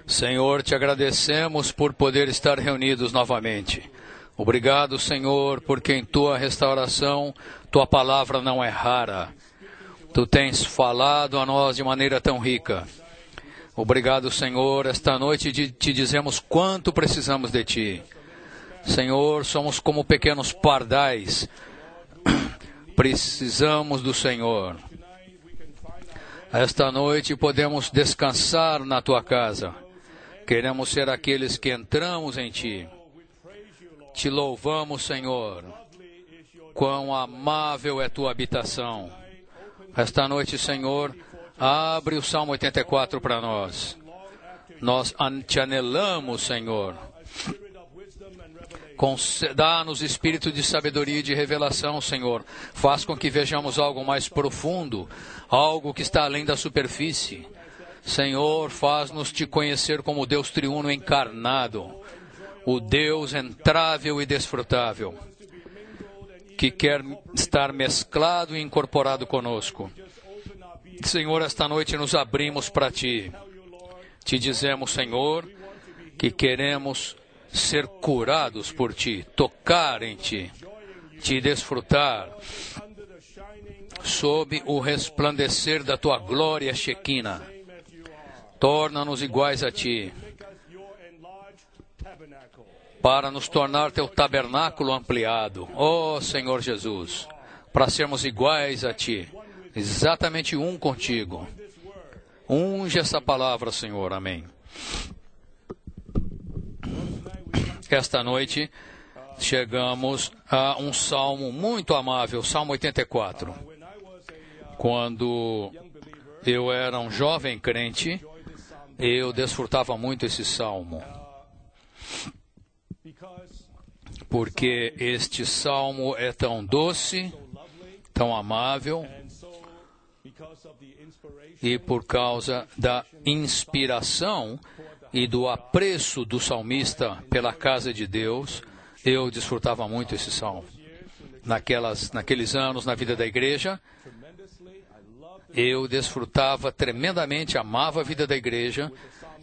Senhor, te agradecemos por poder estar reunidos novamente. Obrigado, Senhor, porque em tua restauração, tua palavra não é rara. Tu tens falado a nós de maneira tão rica. Obrigado, Senhor. Esta noite te dizemos quanto precisamos de ti. Senhor, somos como pequenos pardais. Precisamos do Senhor. Esta noite podemos descansar na tua casa. Queremos ser aqueles que entramos em ti. Te louvamos, Senhor. Quão amável é tua habitação. Esta noite, Senhor, abre o Salmo 84 para nós. Nós te anelamos, Senhor. Dá-nos espírito de sabedoria e de revelação, Senhor. Faz com que vejamos algo mais profundo, algo que está além da superfície. Senhor, faz-nos te conhecer como Deus triuno encarnado, o Deus entrável e desfrutável, que quer estar mesclado e incorporado conosco. Senhor, esta noite nos abrimos para ti. Te dizemos, Senhor, que queremos ser curados por ti, tocar em ti, te desfrutar sob o resplandecer da tua glória Shekinah. Torna-nos iguais a ti, para nos tornar teu tabernáculo ampliado. Oh, Senhor Jesus, para sermos iguais a ti, exatamente um contigo. Unge essa palavra, Senhor. Amém. Esta noite chegamos a um salmo muito amável, Salmo 84. Quando eu era um jovem crente, eu desfrutava muito esse salmo, porque este salmo é tão doce, tão amável, e por causa da inspiração e do apreço do salmista pela casa de Deus, eu desfrutava muito esse salmo. Naqueles anos na vida da igreja, eu desfrutava tremendamente, amava a vida da igreja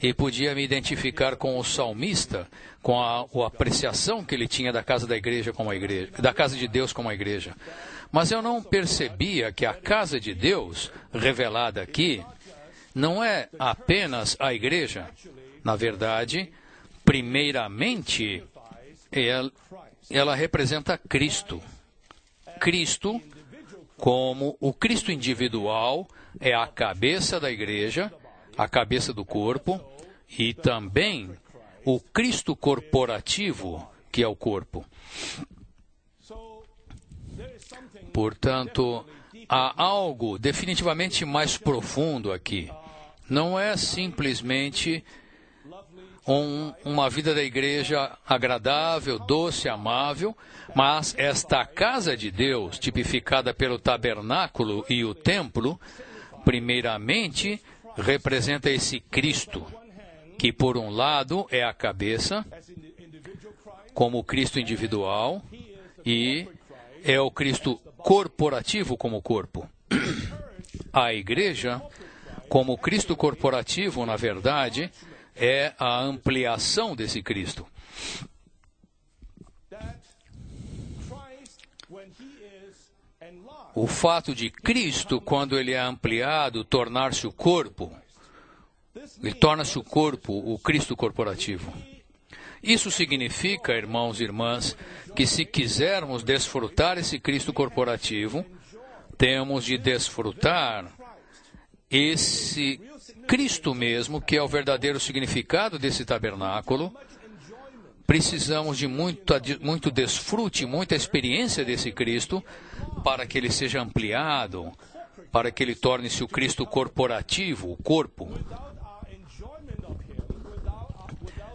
e podia me identificar com o salmista, com a apreciação que ele tinha da casa da igreja como a igreja, da casa de Deus como a igreja. Mas eu não percebia que a casa de Deus, revelada aqui, não é apenas a igreja. Na verdade, primeiramente, ela representa Cristo. Cristo, como o Cristo individual, é a cabeça da igreja, a cabeça do corpo, e também o Cristo corporativo, que é o corpo. Portanto, há algo definitivamente mais profundo aqui. Não é simplesmente uma vida da igreja agradável, doce, amável, mas esta casa de Deus, tipificada pelo tabernáculo e o templo, primeiramente representa esse Cristo, que por um lado é a cabeça, como o Cristo individual, e é o Cristo corporativo como corpo. A igreja, como Cristo corporativo, na verdade, é a ampliação desse Cristo. O fato de Cristo, quando ele é ampliado, tornar-se o corpo, ele torna-se o corpo, o Cristo corporativo. Isso significa, irmãos e irmãs, que se quisermos desfrutar esse Cristo corporativo, temos de desfrutar esse Cristo mesmo, que é o verdadeiro significado desse tabernáculo. Precisamos de muito desfrute, muita experiência desse Cristo, para que ele seja ampliado, para que ele torne-se o Cristo corporativo, o corpo.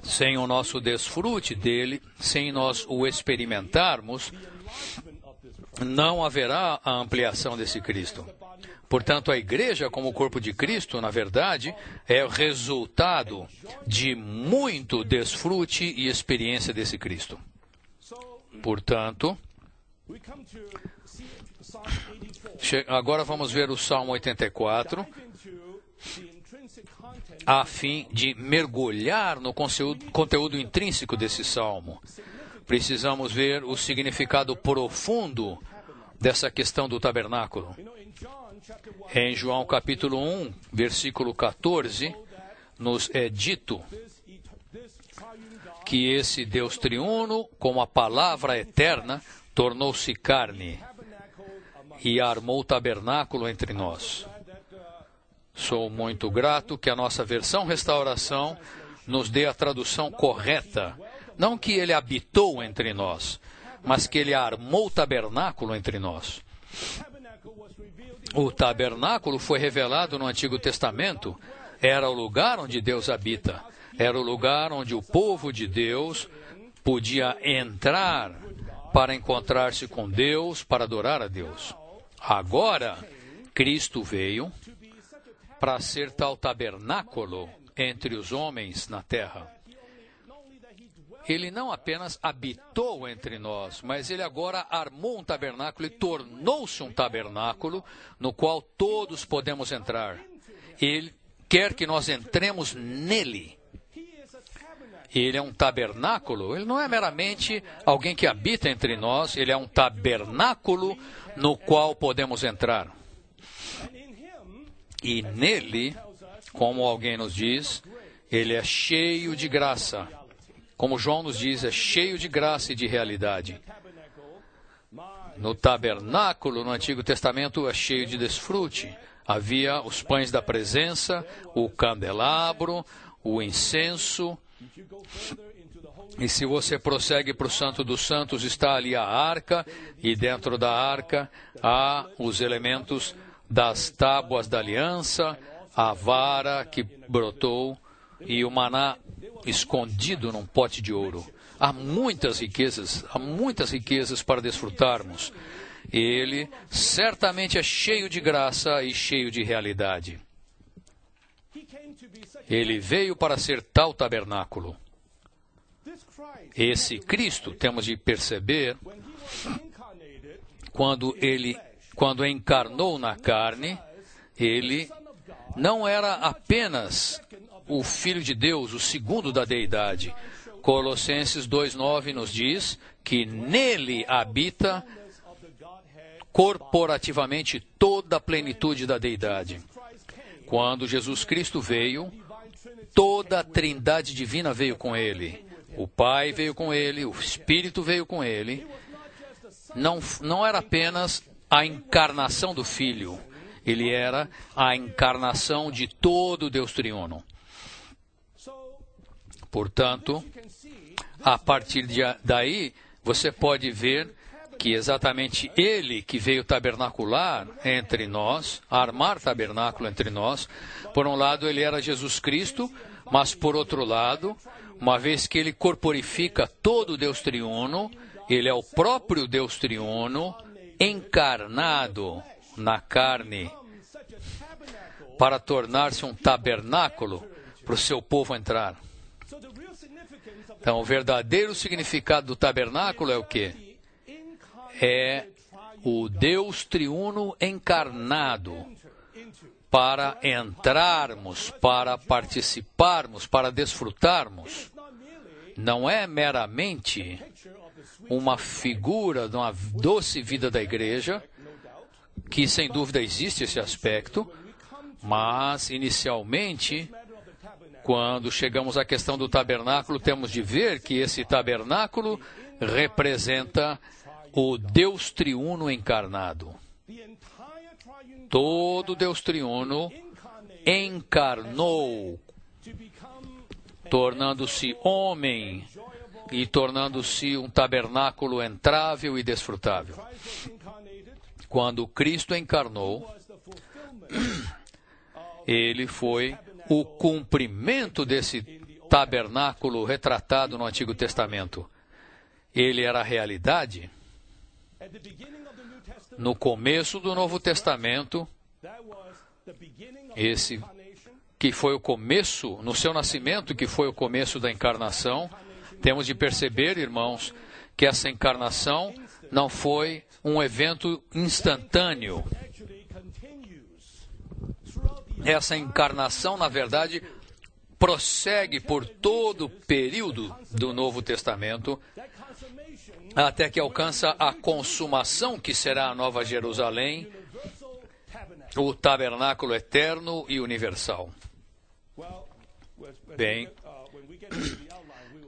Sem o nosso desfrute dele, sem nós o experimentarmos, não haverá a ampliação desse Cristo. Portanto, a igreja, como o corpo de Cristo, na verdade, é o resultado de muito desfrute e experiência desse Cristo. Portanto, agora vamos ver o Salmo 84. a fim de mergulhar no conteúdo intrínseco desse salmo. Precisamos ver o significado profundo dessa questão do tabernáculo. Em João capítulo 1, versículo 14, nos é dito que esse Deus triuno, como a palavra eterna, tornou-se carne e armou o tabernáculo entre nós. Sou muito grato que a nossa versão Restauração nos dê a tradução correta. Não que ele habitou entre nós, mas que ele armou o tabernáculo entre nós. O tabernáculo foi revelado no Antigo Testamento. Era o lugar onde Deus habita. Era o lugar onde o povo de Deus podia entrar para encontrar-se com Deus, para adorar a Deus. Agora, Cristo veio para ser tal tabernáculo entre os homens na terra. Ele não apenas habitou entre nós, mas ele agora armou um tabernáculo e tornou-se um tabernáculo no qual todos podemos entrar. Ele quer que nós entremos nele. Ele é um tabernáculo, ele não é meramente alguém que habita entre nós, ele é um tabernáculo no qual podemos entrar. E nele, como alguém nos diz, ele é cheio de graça. Como João nos diz, é cheio de graça e de realidade. No tabernáculo, no Antigo Testamento, é cheio de desfrute. Havia os pães da presença, o candelabro, o incenso. E se você prossegue para o Santo dos Santos, está ali a arca, e dentro da arca há os elementos das tábuas da aliança, a vara que brotou e o maná escondido num pote de ouro. Há muitas riquezas para desfrutarmos. Ele certamente é cheio de graça e cheio de realidade. Ele veio para ser tal tabernáculo. Esse Cristo, temos de perceber, quando encarnou na carne, ele não era apenas o Filho de Deus, o segundo da deidade. Colossenses 2,9 nos diz que nele habita corporativamente toda a plenitude da deidade. Quando Jesus Cristo veio, toda a trindade divina veio com ele. O Pai veio com ele, o Espírito veio com ele. Não era apenas a encarnação do Filho, ele era a encarnação de todo o Deus triuno. Portanto, a partir daí, você pode ver que exatamente ele que veio tabernacular entre nós, armar tabernáculo entre nós, por um lado ele era Jesus Cristo, mas por outro lado, uma vez que ele corporifica todo o Deus triuno, ele é o próprio Deus triuno encarnado na carne para tornar-se um tabernáculo para o seu povo entrar. Então, o verdadeiro significado do tabernáculo é o quê? É o Deus triuno encarnado para entrarmos, para participarmos, para desfrutarmos. Não é meramente uma figura de uma doce vida da igreja, que sem dúvida existe esse aspecto, mas inicialmente, quando chegamos à questão do tabernáculo, temos de ver que esse tabernáculo representa o Deus triuno encarnado. Todo Deus triuno encarnou, tornando-se homem e tornando-se um tabernáculo entrável e desfrutável. Quando Cristo encarnou, ele foi o cumprimento desse tabernáculo retratado no Antigo Testamento. Ele era a realidade. No começo do Novo Testamento, esse que foi o começo, no seu nascimento, que foi o começo da encarnação, temos de perceber, irmãos, que essa encarnação não foi um evento instantâneo. Essa encarnação, na verdade, prossegue por todo o período do Novo Testamento, até que alcança a consumação, que será a Nova Jerusalém, o tabernáculo eterno e universal. Bem,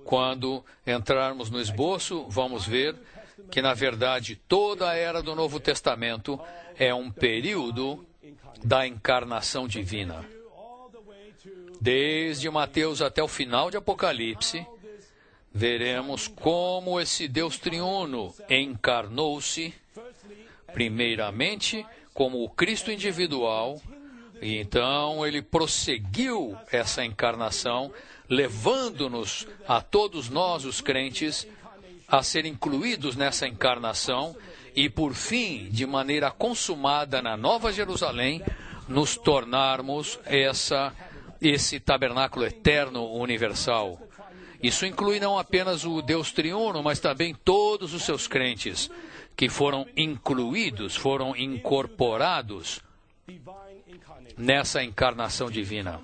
quando entrarmos no esboço, vamos ver que, na verdade, toda a era do Novo Testamento é um período da encarnação divina. Desde Mateus até o final de Apocalipse, veremos como esse Deus triuno encarnou-se, primeiramente, como o Cristo individual, e então ele prosseguiu essa encarnação, levando-nos, a todos nós, os crentes, a ser incluídos nessa encarnação e, por fim, de maneira consumada na Nova Jerusalém, nos tornarmos esse tabernáculo eterno universal. Isso inclui não apenas o Deus triuno, mas também todos os seus crentes, que foram incluídos, foram incorporados nessa encarnação divina,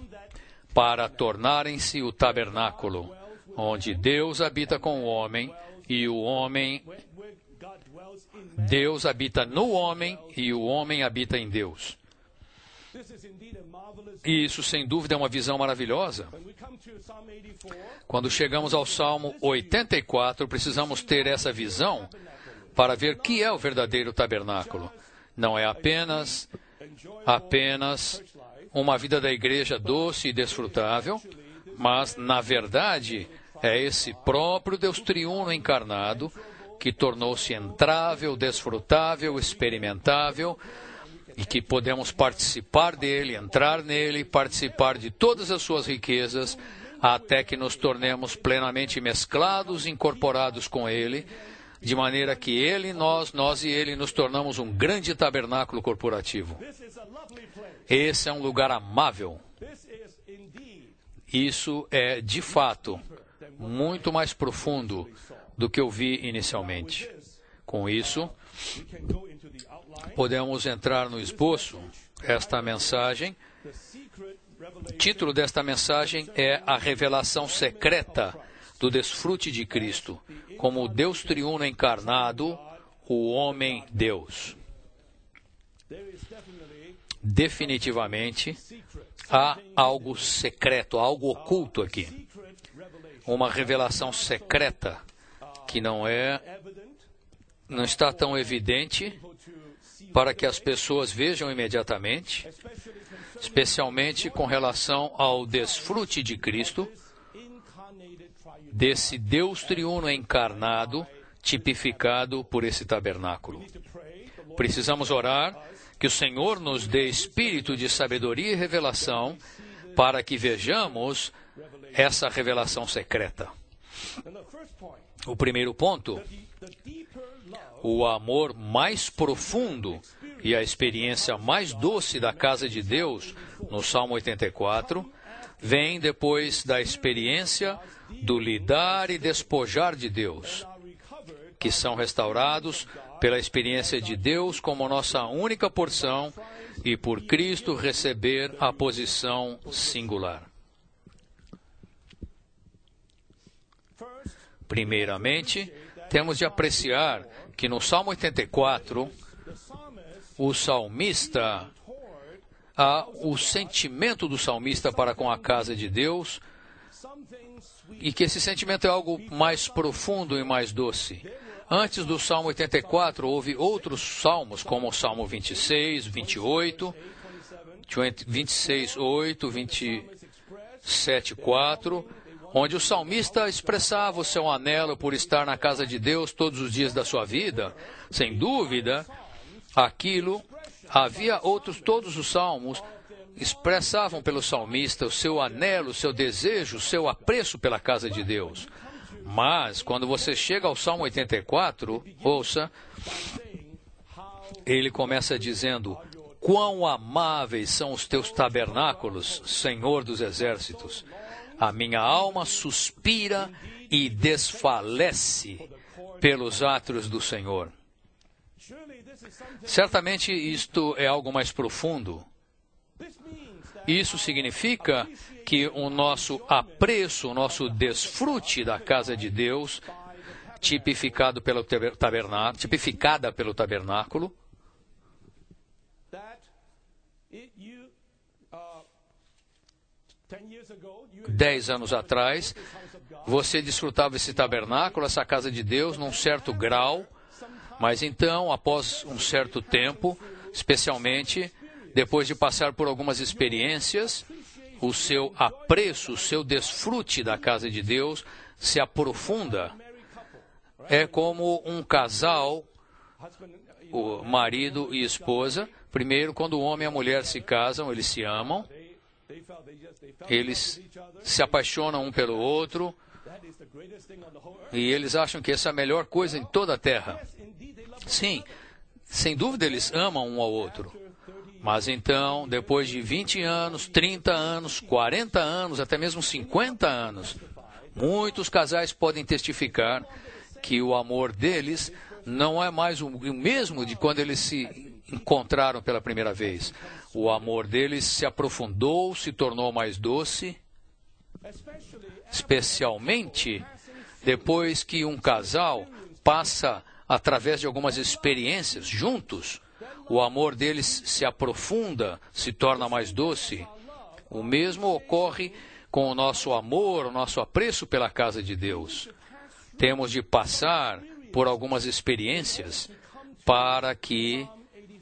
para tornarem-se o tabernáculo, onde Deus habita com o homem, e o homem, Deus habita no homem, e o homem habita em Deus. E isso, sem dúvida, é uma visão maravilhosa. Quando chegamos ao Salmo 84, precisamos ter essa visão para ver que é o verdadeiro tabernáculo. Não é apenas uma vida da igreja doce e desfrutável, mas, na verdade, é esse próprio Deus triuno encarnado que tornou-se entrável, desfrutável, experimentável, e que podemos participar dele, entrar nele, participar de todas as suas riquezas, até que nos tornemos plenamente mesclados, incorporados com ele, de maneira que ele, nós e ele nos tornamos um grande tabernáculo corporativo. Esse é um lugar amável. Isso é, de fato, muito mais profundo do que eu vi inicialmente. Com isso, podemos entrar no esboço. Esta mensagem, o título desta mensagem é A Revelação Secreta do Desfrute de Cristo, como o Deus triuno encarnado, o homem-Deus. Definitivamente, há algo secreto, algo oculto aqui. Uma revelação secreta que não está tão evidente para que as pessoas vejam imediatamente, especialmente com relação ao desfrute de Cristo, desse Deus triuno encarnado, tipificado por esse tabernáculo. Precisamos orar que o Senhor nos dê espírito de sabedoria e revelação para que vejamos essa revelação secreta. O primeiro ponto, o amor mais profundo e a experiência mais doce da casa de Deus, no Salmo 84, vem depois da experiência do lidar e despojar de Deus, que são restaurados pela experiência de Deus como nossa única porção e por Cristo receber a posição singular. Primeiramente, temos de apreciar que no Salmo 84, o salmista, o sentimento do salmista para com a casa de Deus, e que esse sentimento é algo mais profundo e mais doce. Antes do Salmo 84, houve outros salmos, como o Salmo 26, 28, 26, 8, 27, 4, onde o salmista expressava o seu anelo por estar na casa de Deus todos os dias da sua vida. Sem dúvida, todos os salmos expressavam pelo salmista o seu anelo, o seu desejo, o seu apreço pela casa de Deus. Mas, quando você chega ao Salmo 84, ouça, ele começa dizendo: quão amáveis são os teus tabernáculos, Senhor dos exércitos. A minha alma suspira e desfalece pelos átrios do Senhor. Certamente isto é algo mais profundo. Isso significa que o nosso apreço, o nosso desfrute da casa de Deus, tipificada pelo tabernáculo, 10 anos atrás, você desfrutava esse tabernáculo, essa casa de Deus, num certo grau, mas então, após um certo tempo, especialmente depois de passar por algumas experiências, o seu apreço, o seu desfrute da casa de Deus se aprofunda. É como um casal, o marido e esposa. Primeiro, quando o homem e a mulher se casam, eles se amam, eles se apaixonam um pelo outro, e eles acham que essa é a melhor coisa em toda a terra. Sim, sem dúvida eles amam um ao outro. Mas então, depois de 20 anos, 30 anos, 40 anos, até mesmo 50 anos, muitos casais podem testificar que o amor deles não é mais o mesmo de quando eles se encontraram pela primeira vez. O amor deles se aprofundou, se tornou mais doce, especialmente depois que um casal passa através de algumas experiências juntos. O amor deles se aprofunda, se torna mais doce. O mesmo ocorre com o nosso amor, o nosso apreço pela casa de Deus. Temos de passar por algumas experiências para que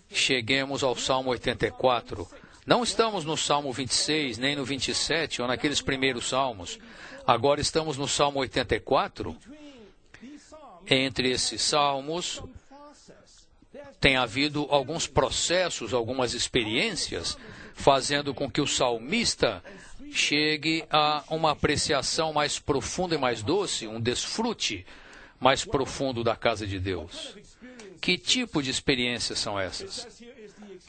cheguemos ao Salmo 84. Não estamos no Salmo 26, nem no 27, ou naqueles primeiros salmos. Agora estamos no Salmo 84. Entre esses salmos, tem havido alguns processos, algumas experiências, fazendo com que o salmista chegue a uma apreciação mais profunda e mais doce, um desfrute mais profundo da casa de Deus. Que tipo de experiências são essas?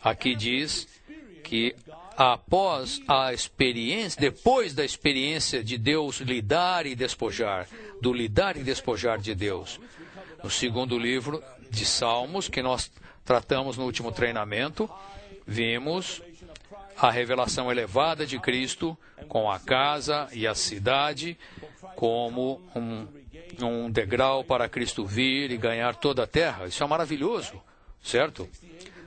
Aqui diz que após a experiência, depois da experiência de Deus lidar e despojar, do lidar e despojar de Deus, no segundo livro de Salmos, que nós tratamos no último treinamento, vimos a revelação elevada de Cristo com a casa e a cidade como um degrau para Cristo vir e ganhar toda a terra. Isso é maravilhoso, certo?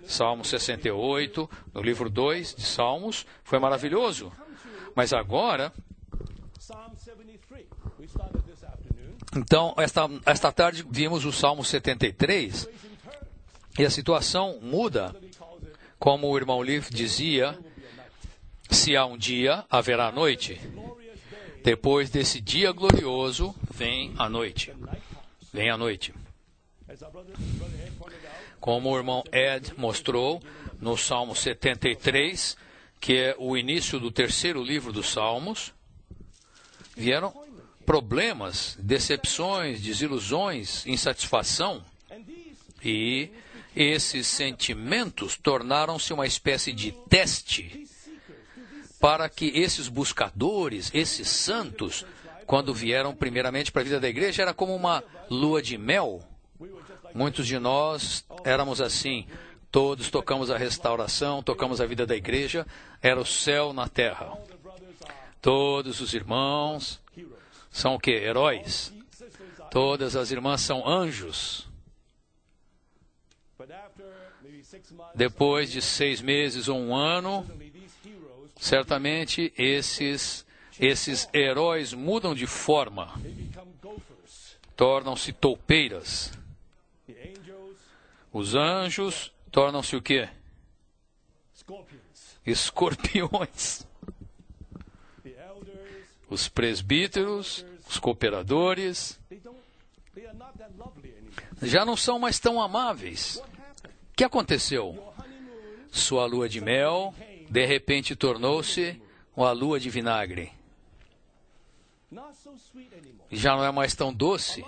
Salmo 68, no livro 2 de Salmos, foi maravilhoso. Mas agora, então, esta tarde vimos o Salmo 73, e a situação muda. Como o irmão Leaf dizia, se há um dia, haverá noite. Depois desse dia glorioso, vem a noite. Vem a noite. Como o irmão Ed mostrou no Salmo 73, que é o início do terceiro livro dos Salmos, vieram problemas, decepções, desilusões, insatisfação, e esses sentimentos tornaram-se uma espécie de teste para que esses buscadores, esses santos, quando vieram primeiramente para a vida da igreja, era como uma lua de mel. Muitos de nós éramos assim, todos tocamos a restauração, tocamos a vida da igreja, era o céu na terra. Todos os irmãos são o quê? Heróis. Todas as irmãs são anjos. Depois de 6 meses ou 1 ano, certamente esses heróis mudam de forma, tornam-se toupeiras. Os anjos tornam-se o quê? Escorpiões. Os presbíteros, os cooperadores, já não são mais tão amáveis. O que aconteceu? Sua lua de mel, de repente, tornou-se uma lua de vinagre. Já não é mais tão doce.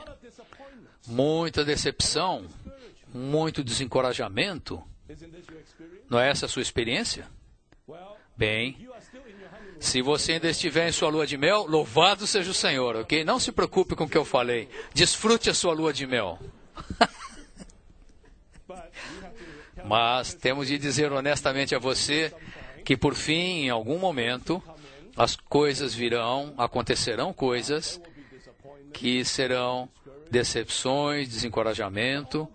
Muita decepção, muito desencorajamento. Não é essa a sua experiência? Bem, se você ainda estiver em sua lua de mel, louvado seja o Senhor, ok? Não se preocupe com o que eu falei. Desfrute a sua lua de mel. Mas temos de dizer honestamente a você que, por fim, em algum momento, as coisas virão, acontecerão coisas que serão decepções, desencorajamento,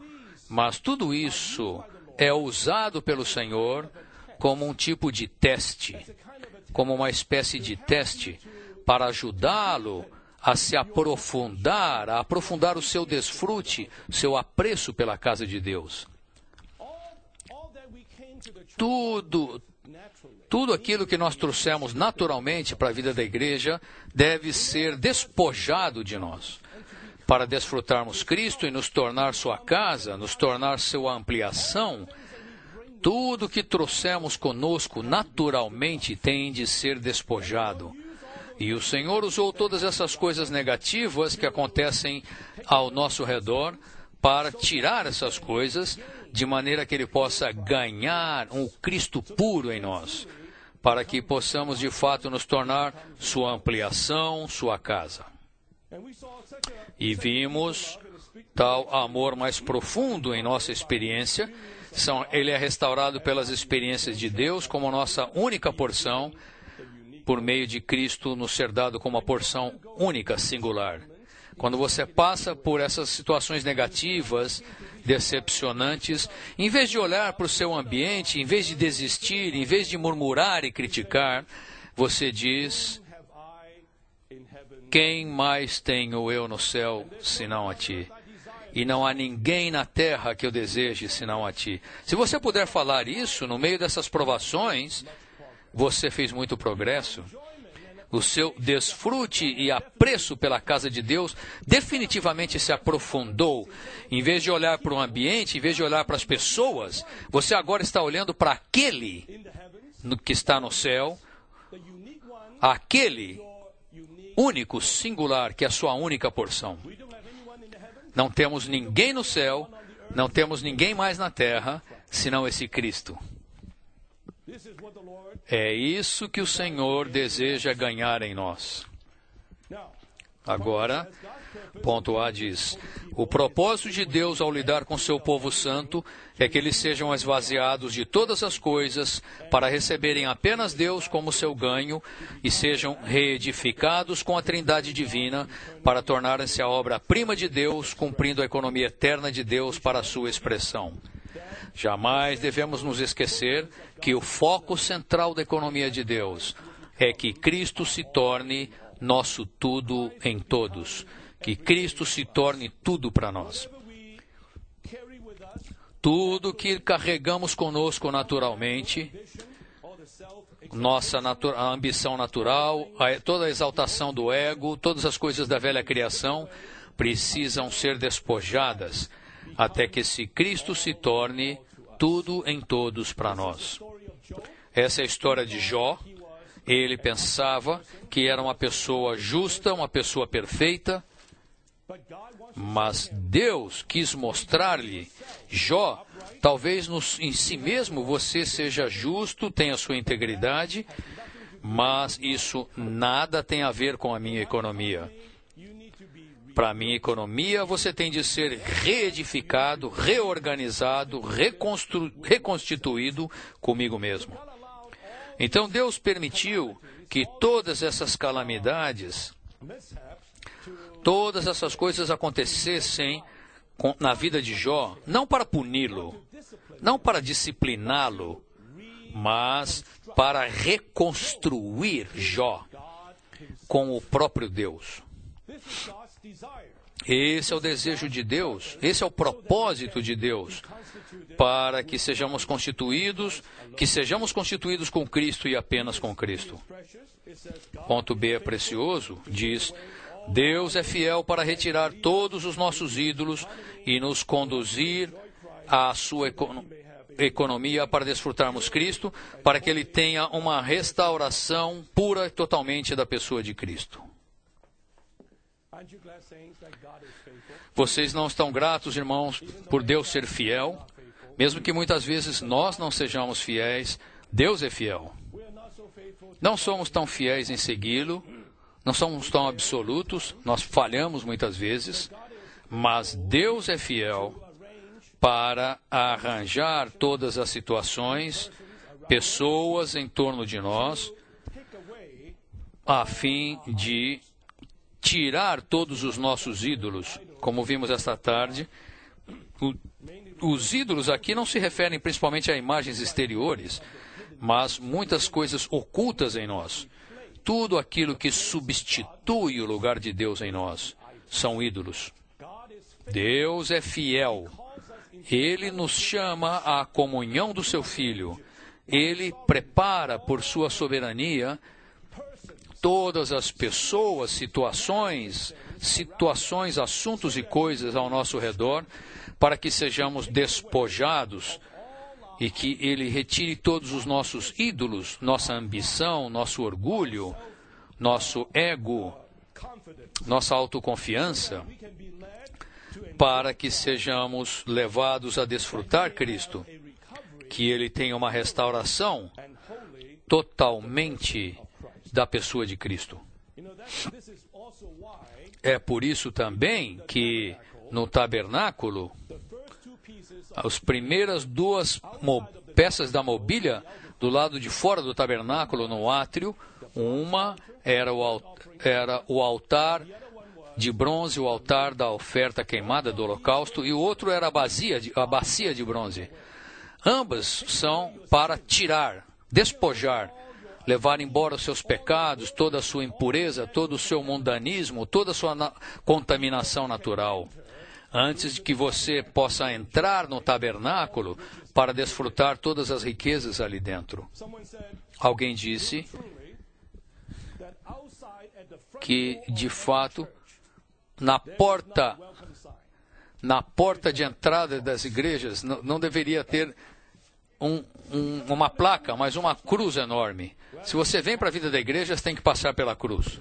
mas tudo isso é usado pelo Senhor como um tipo de teste, como uma espécie de teste para ajudá-lo a se aprofundar, a aprofundar o seu desfrute, o seu apreço pela casa de Deus. Tudo aquilo que nós trouxemos naturalmente para a vida da igreja deve ser despojado de nós, para desfrutarmos Cristo e nos tornar sua casa, nos tornar sua ampliação. Tudo que trouxemos conosco naturalmente tem de ser despojado. E o Senhor usou todas essas coisas negativas que acontecem ao nosso redor para tirar essas coisas, de maneira que Ele possa ganhar um Cristo puro em nós, para que possamos de fato nos tornar sua ampliação, sua casa. E vimos tal amor mais profundo em nossa experiência. Ele é restaurado pelas experiências de Deus como nossa única porção, por meio de Cristo nos ser dado como uma porção única, singular. Quando você passa por essas situações negativas, decepcionantes, em vez de olhar para o seu ambiente, em vez de desistir, em vez de murmurar e criticar, você diz: quem mais tenho eu no céu, senão a ti? E não há ninguém na terra que eu deseje, senão a ti. Se você puder falar isso no meio dessas provações, você fez muito progresso. O seu desfrute e apreço pela casa de Deus definitivamente se aprofundou. Em vez de olhar para o ambiente, em vez de olhar para as pessoas, você agora está olhando para aquele que está no céu, aquele único, singular, que é a sua única porção. Não temos ninguém no céu, não temos ninguém mais na terra, senão esse Cristo. É isso que o Senhor deseja ganhar em nós. Agora, ponto A diz: o propósito de Deus ao lidar com seu povo santo é que eles sejam esvaziados de todas as coisas para receberem apenas Deus como seu ganho e sejam reedificados com a Trindade divina para tornarem-se a obra-prima de Deus, cumprindo a economia eterna de Deus para a sua expressão. Jamais devemos nos esquecer que o foco central da economia de Deus é que Cristo se torne nosso tudo em todos. Que Cristo se torne tudo para nós. Tudo que carregamos conosco naturalmente, nossa a ambição natural, toda a exaltação do ego, todas as coisas da velha criação, precisam ser despojadas, até que esse Cristo se torne tudo em todos para nós. Essa é a história de Jó. Ele pensava que era uma pessoa justa, uma pessoa perfeita, mas Deus quis mostrar-lhe: Jó, talvez em si mesmo você seja justo, tenha sua integridade, mas isso nada tem a ver com a minha economia. Para a minha economia, você tem de ser reedificado, reorganizado, reconstituído comigo mesmo. Então Deus permitiu que todas essas calamidades, todas essas coisas acontecessem na vida de Jó, não para puni-lo, não para discipliná-lo, mas para reconstruir Jó com o próprio Deus. Esse é o desejo de Deus, esse é o propósito de Deus, para que sejamos constituídos com Cristo e apenas com Cristo. Ponto B é precioso, diz: Deus é fiel para retirar todos os nossos ídolos e nos conduzir à sua economia para desfrutarmos Cristo, para que Ele tenha uma restauração pura e totalmente da pessoa de Cristo. Vocês não estão gratos, irmãos, por Deus ser fiel? Mesmo que muitas vezes nós não sejamos fiéis, Deus é fiel. Não somos tão fiéis em segui-lo, não somos tão absolutos, nós falhamos muitas vezes, mas Deus é fiel para arranjar todas as situações, pessoas em torno de nós, a fim de tirar todos os nossos ídolos. Como vimos esta tarde, os ídolos aqui não se referem principalmente a imagens exteriores, mas muitas coisas ocultas em nós. Tudo aquilo que substitui o lugar de Deus em nós são ídolos. Deus é fiel. Ele nos chama à comunhão do seu Filho. Ele prepara por sua soberania todas as pessoas, situações, assuntos e coisas ao nosso redor, para que sejamos despojados e que Ele retire todos os nossos ídolos, nossa ambição, nosso orgulho, nosso ego, nossa autoconfiança, para que sejamos levados a desfrutar Cristo, que Ele tenha uma restauração totalmente da pessoa de Cristo. É por isso também que no tabernáculo, as primeiras duas peças da mobília do lado de fora do tabernáculo, no átrio, uma era o altar de bronze, o altar da oferta queimada do holocausto, e o outro era a bacia de bronze. Ambas são para tirar, despojar, levar embora os seus pecados, toda a sua impureza, todo o seu mundanismo, toda a sua contaminação natural, antes de que você possa entrar no tabernáculo para desfrutar todas as riquezas ali dentro. Alguém disse que, de fato, na porta de entrada das igrejas não deveria ter uma placa, mas uma cruz enorme. Se você vem para a vida da igreja, você tem que passar pela cruz.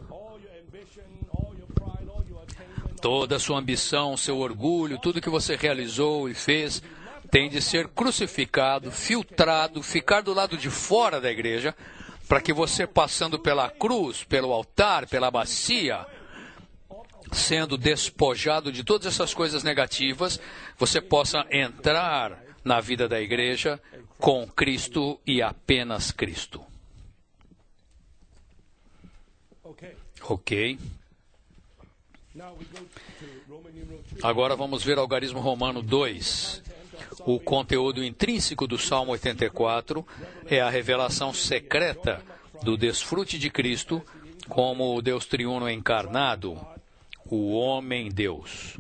Toda a sua ambição, seu orgulho, tudo que você realizou e fez, tem de ser crucificado, filtrado, ficar do lado de fora da igreja, para que você, passando pela cruz, pelo altar, pela bacia, sendo despojado de todas essas coisas negativas, você possa entrar na vida da igreja com Cristo e apenas Cristo. Ok. Agora vamos ver algarismo romano 2. O conteúdo intrínseco do Salmo 84 é a revelação secreta do desfrute de Cristo como o Deus triuno encarnado, o homem-Deus.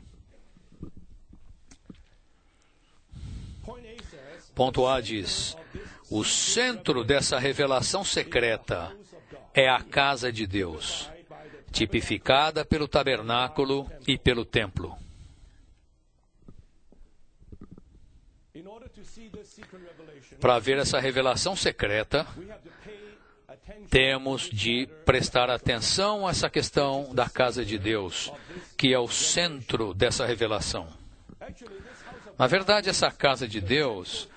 Ponto A diz: o centro dessa revelação secreta é a casa de Deus, tipificada pelo tabernáculo e pelo templo. Para ver essa revelação secreta, temos de prestar atenção a essa questão da casa de Deus, que é o centro dessa revelação. Na verdade, essa casa de Deus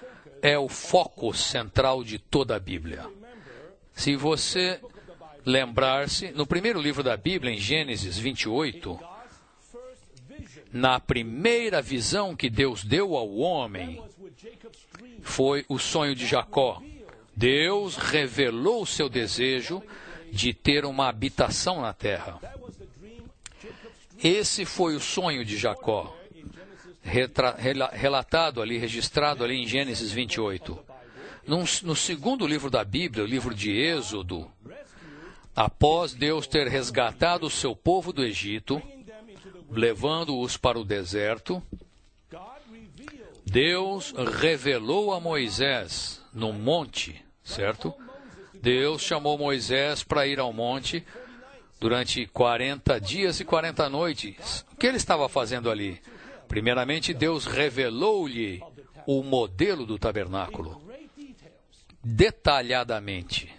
é o foco central de toda a Bíblia. Se você lembrar-se, no primeiro livro da Bíblia, em Gênesis 28, na primeira visão que Deus deu ao homem, foi o sonho de Jacó. Deus revelou o seu desejo de ter uma habitação na terra. Esse foi o sonho de Jacó, relatado ali, registrado ali em Gênesis 28. No segundo livro da Bíblia, o livro de Êxodo, após Deus ter resgatado o seu povo do Egito, levando-os para o deserto, Deus revelou a Moisés no monte, certo? Deus chamou Moisés para ir ao monte durante 40 dias e 40 noites. O que ele estava fazendo ali? Primeiramente, Deus revelou-lhe o modelo do tabernáculo, detalhadamente.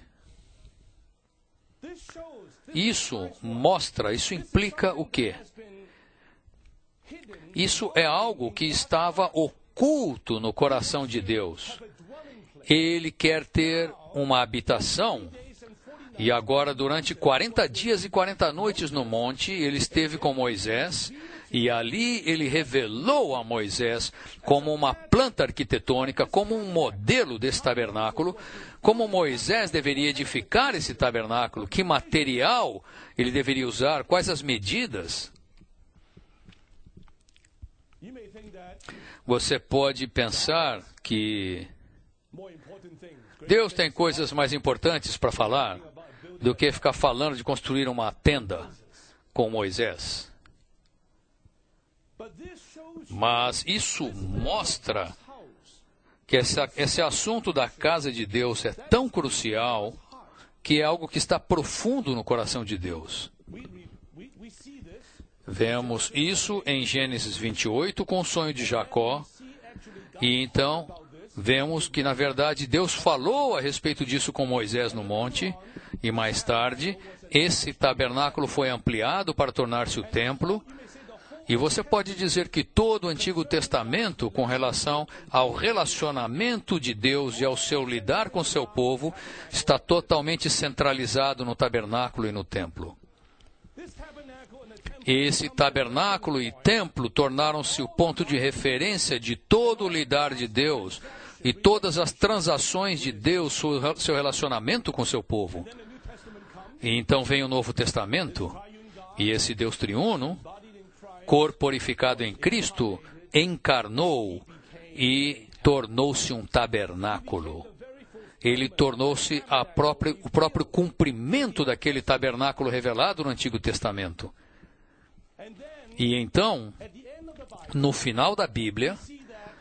Isso implica o quê? Isso é algo que estava oculto no coração de Deus. Ele quer ter uma habitação, e agora, durante 40 dias e 40 noites no monte, ele esteve com Moisés, E ali ele revelou a Moisés como uma planta arquitetônica, como um modelo desse tabernáculo, como Moisés deveria edificar esse tabernáculo, que material ele deveria usar, quais as medidas. Você pode pensar que Deus tem coisas mais importantes para falar do que ficar falando de construir uma tenda com Moisés. Mas isso mostra que esse assunto da casa de Deus é tão crucial que é algo que está profundo no coração de Deus. Vemos isso em Gênesis 28 com o sonho de Jacó. E então vemos que, na verdade, Deus falou a respeito disso com Moisés no monte. E mais tarde, esse tabernáculo foi ampliado para tornar-se o templo. E você pode dizer que todo o Antigo Testamento, com relação ao relacionamento de Deus e ao seu lidar com seu povo, está totalmente centralizado no tabernáculo e no templo. Esse tabernáculo e templo tornaram-se o ponto de referência de todo o lidar de Deus e todas as transações de Deus, seu relacionamento com seu povo. E então vem o Novo Testamento, e esse Deus triuno, corporificado em Cristo, encarnou e tornou-se um tabernáculo. Ele tornou-se o próprio cumprimento daquele tabernáculo revelado no Antigo Testamento. E então, no final da Bíblia,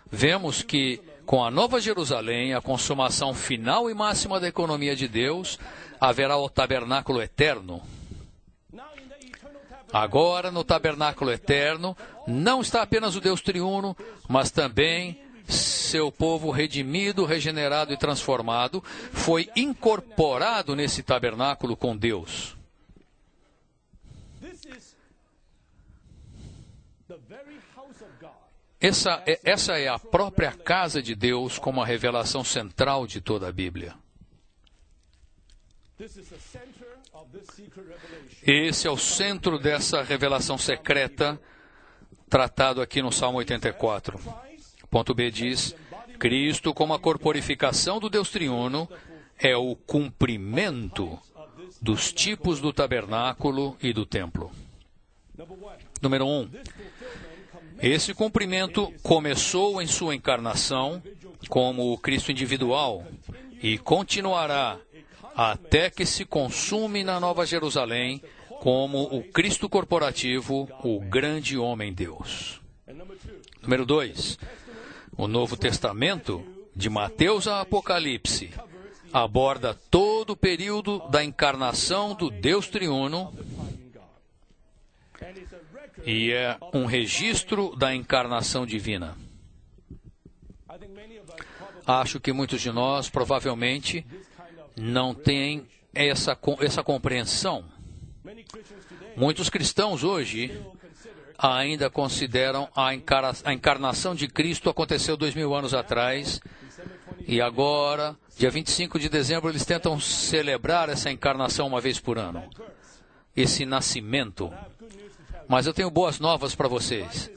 vemos que com a Nova Jerusalém, a consumação final e máxima da economia de Deus, haverá o tabernáculo eterno. Agora, no tabernáculo eterno, não está apenas o Deus triuno, mas também seu povo redimido, regenerado e transformado, foi incorporado nesse tabernáculo com Deus. Essa é a própria casa de Deus como a revelação central de toda a Bíblia. Esse é o centro dessa revelação secreta tratado aqui no Salmo 84. Ponto B diz: Cristo, como a corporificação do Deus triuno, é o cumprimento dos tipos do tabernáculo e do templo. Número 1. Esse cumprimento começou em sua encarnação como o Cristo individual e continuará até que se consume na Nova Jerusalém como o Cristo corporativo, o grande homem Deus. Número 2. O Novo Testamento, de Mateus a Apocalipse, aborda todo o período da encarnação do Deus triuno e é um registro da encarnação divina. Acho que muitos de nós, provavelmente, não têm essa compreensão. Muitos cristãos hoje ainda consideram a encarnação de Cristo aconteceu 2000 anos atrás, e agora, dia 25 de dezembro, eles tentam celebrar essa encarnação uma vez por ano, esse nascimento. Mas eu tenho boas novas para vocês.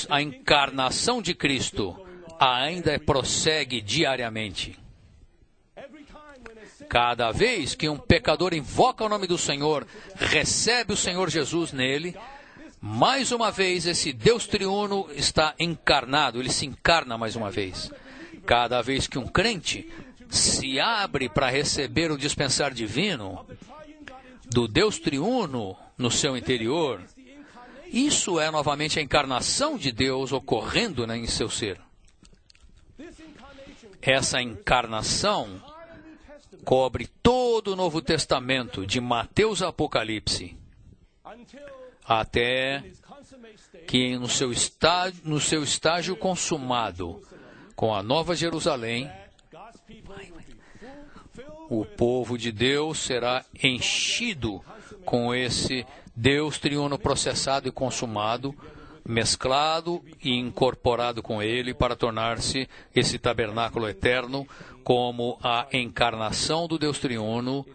A encarnação de Cristo ainda prossegue diariamente. Cada vez que um pecador invoca o nome do Senhor, recebe o Senhor Jesus nele, mais uma vez esse Deus triuno está encarnado, ele se encarna mais uma vez. Cada vez que um crente se abre para receber o dispensar divino do Deus triuno no seu interior, isso é novamente a encarnação de Deus ocorrendo em seu ser. Essa encarnação cobre todo o Novo Testamento, de Mateus a Apocalipse, até que no seu estágio consumado, com a Nova Jerusalém, o povo de Deus será enchido com esse Deus triuno processado e consumado, mesclado e incorporado com ele para tornar-se esse tabernáculo eterno como a encarnação do Deus triuno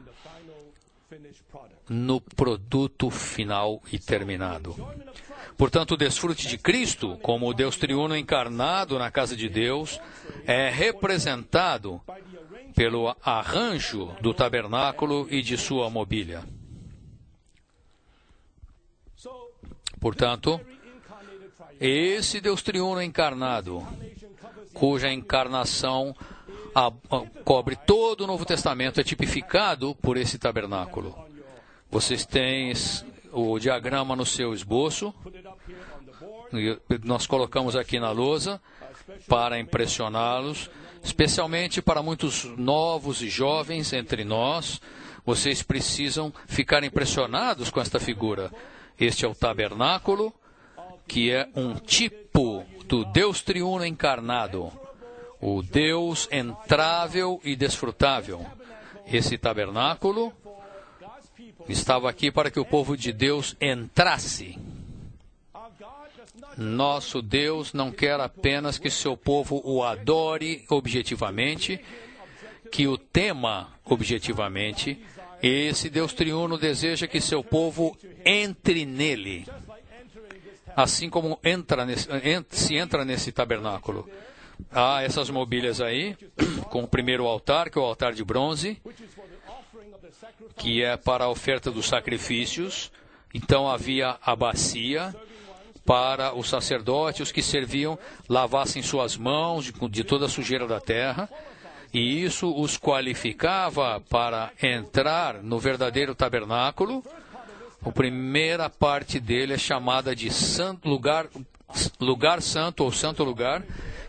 no produto final e terminado. Portanto, o desfrute de Cristo, como o Deus triuno encarnado na casa de Deus, é representado pelo arranjo do tabernáculo e de sua mobília. Portanto, esse Deus triuno encarnado, cuja encarnação cobre todo o Novo Testamento, é tipificado por esse tabernáculo. Vocês têm o diagrama no seu esboço. Nós colocamos aqui na lousa para impressioná-los, especialmente para muitos novos e jovens entre nós. Vocês precisam ficar impressionados com esta figura. Este é o tabernáculo, que é um tipo do Deus triuno encarnado, o Deus entrável e desfrutável. Esse tabernáculo estava aqui para que o povo de Deus entrasse. Nosso Deus não quer apenas que seu povo o adore objetivamente, que o tema objetivamente. Esse Deus triuno deseja que seu povo entre nele, assim como se entra nesse tabernáculo. Há essas mobílias aí, com o primeiro altar, que é o altar de bronze, que é para a oferta dos sacrifícios. Então havia a bacia para os sacerdotes que serviam, lavassem suas mãos de toda a sujeira da terra, e isso os qualificava para entrar no verdadeiro tabernáculo. A primeira parte dele é chamada de lugar santo ou santo lugar,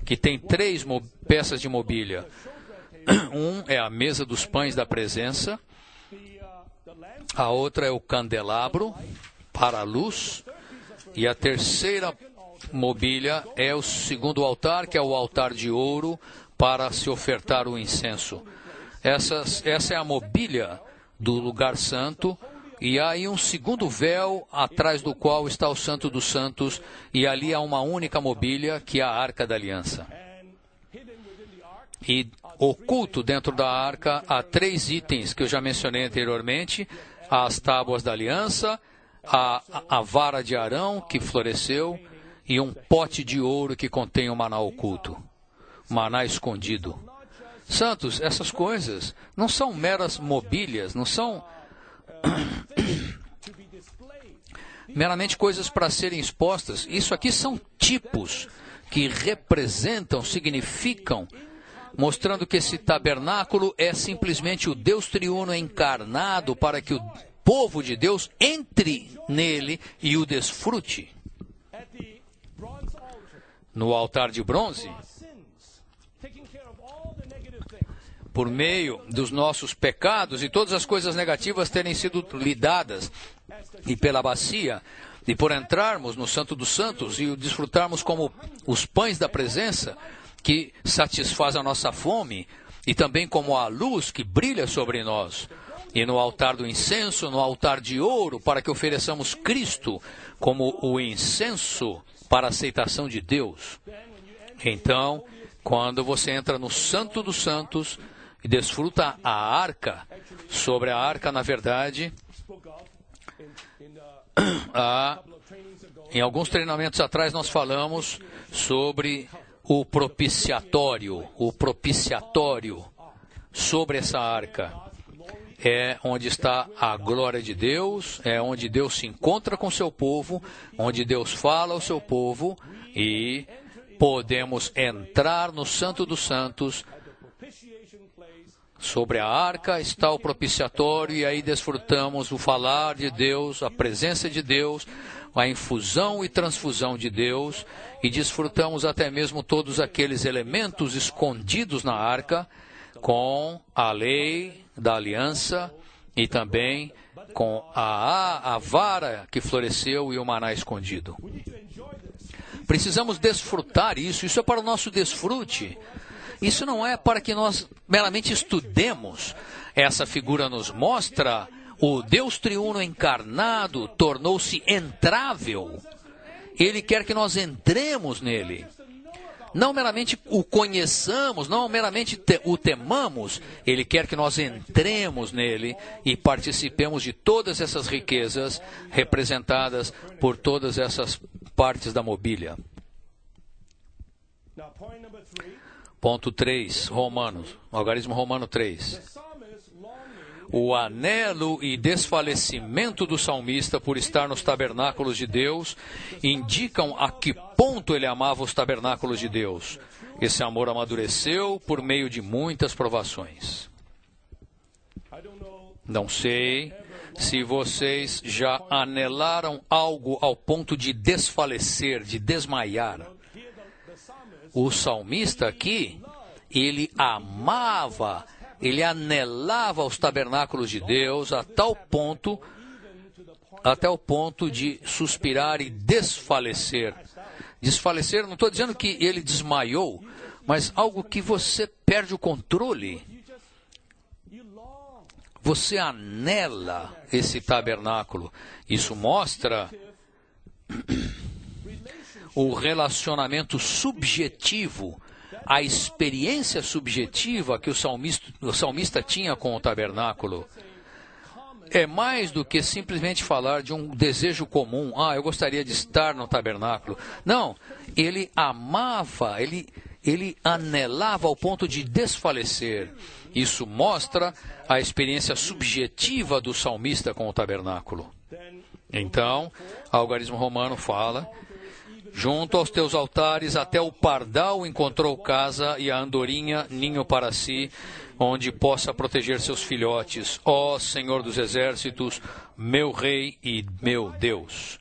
que tem 3 peças de mobília. Um é a mesa dos pães da presença, a outra é o candelabro para a luz, e a terceira mobília é o segundo altar, que é o altar de ouro para se ofertar o incenso. Essa é a mobília do lugar santo, e há aí um segundo véu atrás do qual está o Santo dos Santos, e ali há uma única mobília, que é a Arca da Aliança. E oculto dentro da arca há 3 itens que eu já mencionei anteriormente: as tábuas da aliança, a vara de Arão que floresceu, e um pote de ouro que contém o maná oculto, maná escondido. Santos, essas coisas não são meras mobílias, não são meramente coisas para serem expostas. Isso aqui são tipos que representam, significam, mostrando que esse tabernáculo é simplesmente o Deus triuno encarnado para que o povo de Deus entre nele e o desfrute. No altar de bronze, por meio dos nossos pecados e todas as coisas negativas terem sido lidadas, e pela bacia, e por entrarmos no Santo dos Santos e o desfrutarmos como os pães da presença, que satisfaz a nossa fome, e também como a luz que brilha sobre nós, e no altar do incenso, no altar de ouro, para que ofereçamos Cristo como o incenso para a aceitação de Deus. Então, quando você entra no Santo dos Santos e desfruta a arca, sobre a arca, na verdade, em alguns treinamentos atrás nós falamos sobre o propiciatório sobre essa arca. É onde está a glória de Deus, é onde Deus se encontra com o seu povo, onde Deus fala ao seu povo, e podemos entrar no Santo dos Santos. Sobre a arca está o propiciatório, e aí desfrutamos o falar de Deus, a presença de Deus, a infusão e transfusão de Deus, e desfrutamos até mesmo todos aqueles elementos escondidos na arca, com a lei da aliança e também com a vara que floresceu e o maná escondido. Precisamos desfrutar isso, isso é para o nosso desfrute. Isso não é para que nós meramente estudemos. Essa figura nos mostra o Deus triuno encarnado tornou-se entrável. Ele quer que nós entremos nele. não meramente o conheçamos, não meramente o temamos, Ele quer que nós entremos nele e participemos de todas essas riquezas representadas por todas essas partes da mobília. Ponto 3, Romanos, algarismo romano 3. O anelo e desfalecimento do salmista por estar nos tabernáculos de Deus indicam a que ponto ele amava os tabernáculos de Deus. Esse amor amadureceu por meio de muitas provações. Não sei se vocês já anelaram algo ao ponto de desfalecer, de desmaiar. O salmista aqui, ele amava, ele anelava os tabernáculos de Deus até o ponto de suspirar e desfalecer. Desfalecer, não estou dizendo que ele desmaiou, mas algo que você perde o controle. Você anela esse tabernáculo. Isso mostra o relacionamento subjetivo, a experiência subjetiva que o salmista tinha com o tabernáculo. É mais do que simplesmente falar de um desejo comum. Eu gostaria de estar no tabernáculo. Não, ele amava, ele anelava ao ponto de desfalecer. Isso mostra a experiência subjetiva do salmista com o tabernáculo. Então, o algarismo romano fala: junto aos teus altares até o pardal encontrou casa e a andorinha ninho para si, onde possa proteger seus filhotes. Ó Senhor dos exércitos, meu Rei e meu Deus.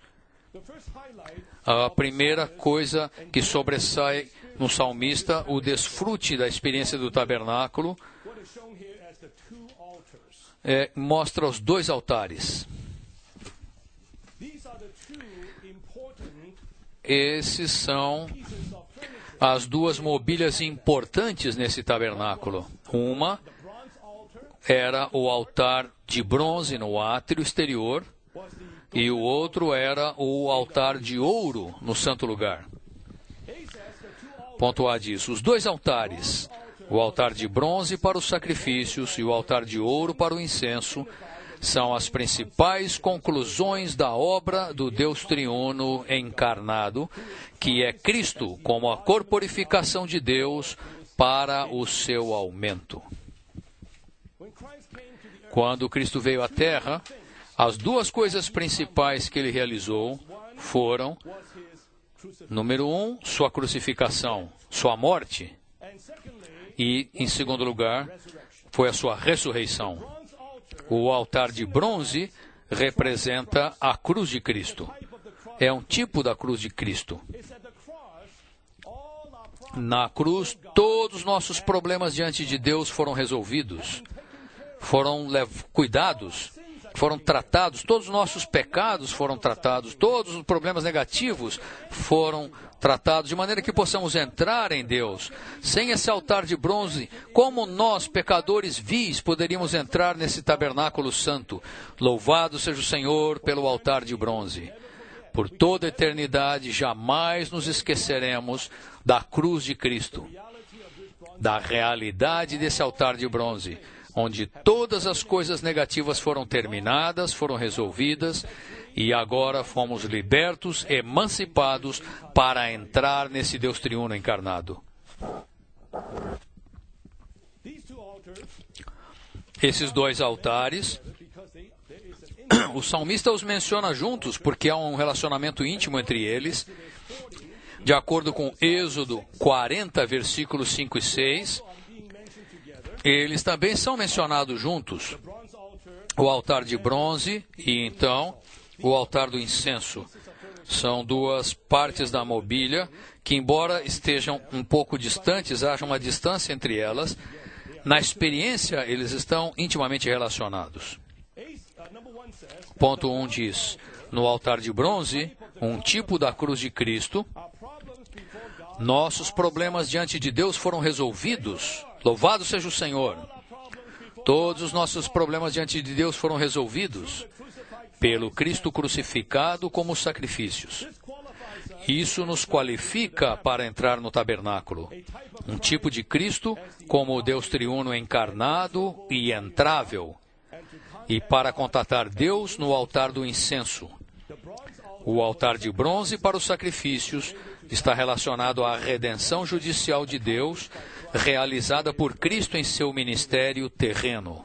A primeira coisa que sobressai no salmista, o desfrute da experiência do tabernáculo, mostra os dois altares. Esses são as duas mobílias importantes nesse tabernáculo. Uma era o altar de bronze no átrio exterior e o outro era o altar de ouro no santo lugar. Ponto A diz: os dois altares, o altar de bronze para os sacrifícios e o altar de ouro para o incenso, são as principais conclusões da obra do Deus triuno encarnado, que é Cristo como a corporificação de Deus para o seu aumento. Quando Cristo veio à Terra, as duas coisas principais que ele realizou foram, número 1, sua crucificação, sua morte, e, em segundo lugar, foi a sua ressurreição. O altar de bronze representa a cruz de Cristo. É um tipo da cruz de Cristo. Na cruz, todos os nossos problemas diante de Deus foram resolvidos, foram cuidados, foram tratados, todos os nossos pecados foram tratados, todos os problemas negativos foram tratados, de maneira que possamos entrar em Deus. Sem esse altar de bronze, como nós, pecadores vis, poderíamos entrar nesse tabernáculo santo? Louvado seja o Senhor pelo altar de bronze. Por toda a eternidade, jamais nos esqueceremos da cruz de Cristo, da realidade desse altar de bronze, onde todas as coisas negativas foram terminadas, foram resolvidas, e agora fomos libertos, emancipados, para entrar nesse Deus triuno encarnado. Esses dois altares, o salmista os menciona juntos, porque há um relacionamento íntimo entre eles. De acordo com Êxodo 40, versículos 5 e 6, eles também são mencionados juntos. O altar de bronze e, então, o altar do incenso. São duas partes da mobília que, embora estejam um pouco distantes, haja uma distância entre elas, na experiência eles estão intimamente relacionados. Ponto 1 diz: no altar de bronze, um tipo da cruz de Cristo, nossos problemas diante de Deus foram resolvidos. Louvado seja o Senhor. Todos os nossos problemas diante de Deus foram resolvidos pelo Cristo crucificado como sacrifícios. Isso nos qualifica para entrar no tabernáculo. Um tipo de Cristo como o Deus triuno encarnado e entrável. E para contatar Deus no altar do incenso. O altar de bronze para os sacrifícios está relacionado à redenção judicial de Deus, realizada por Cristo em seu ministério terreno.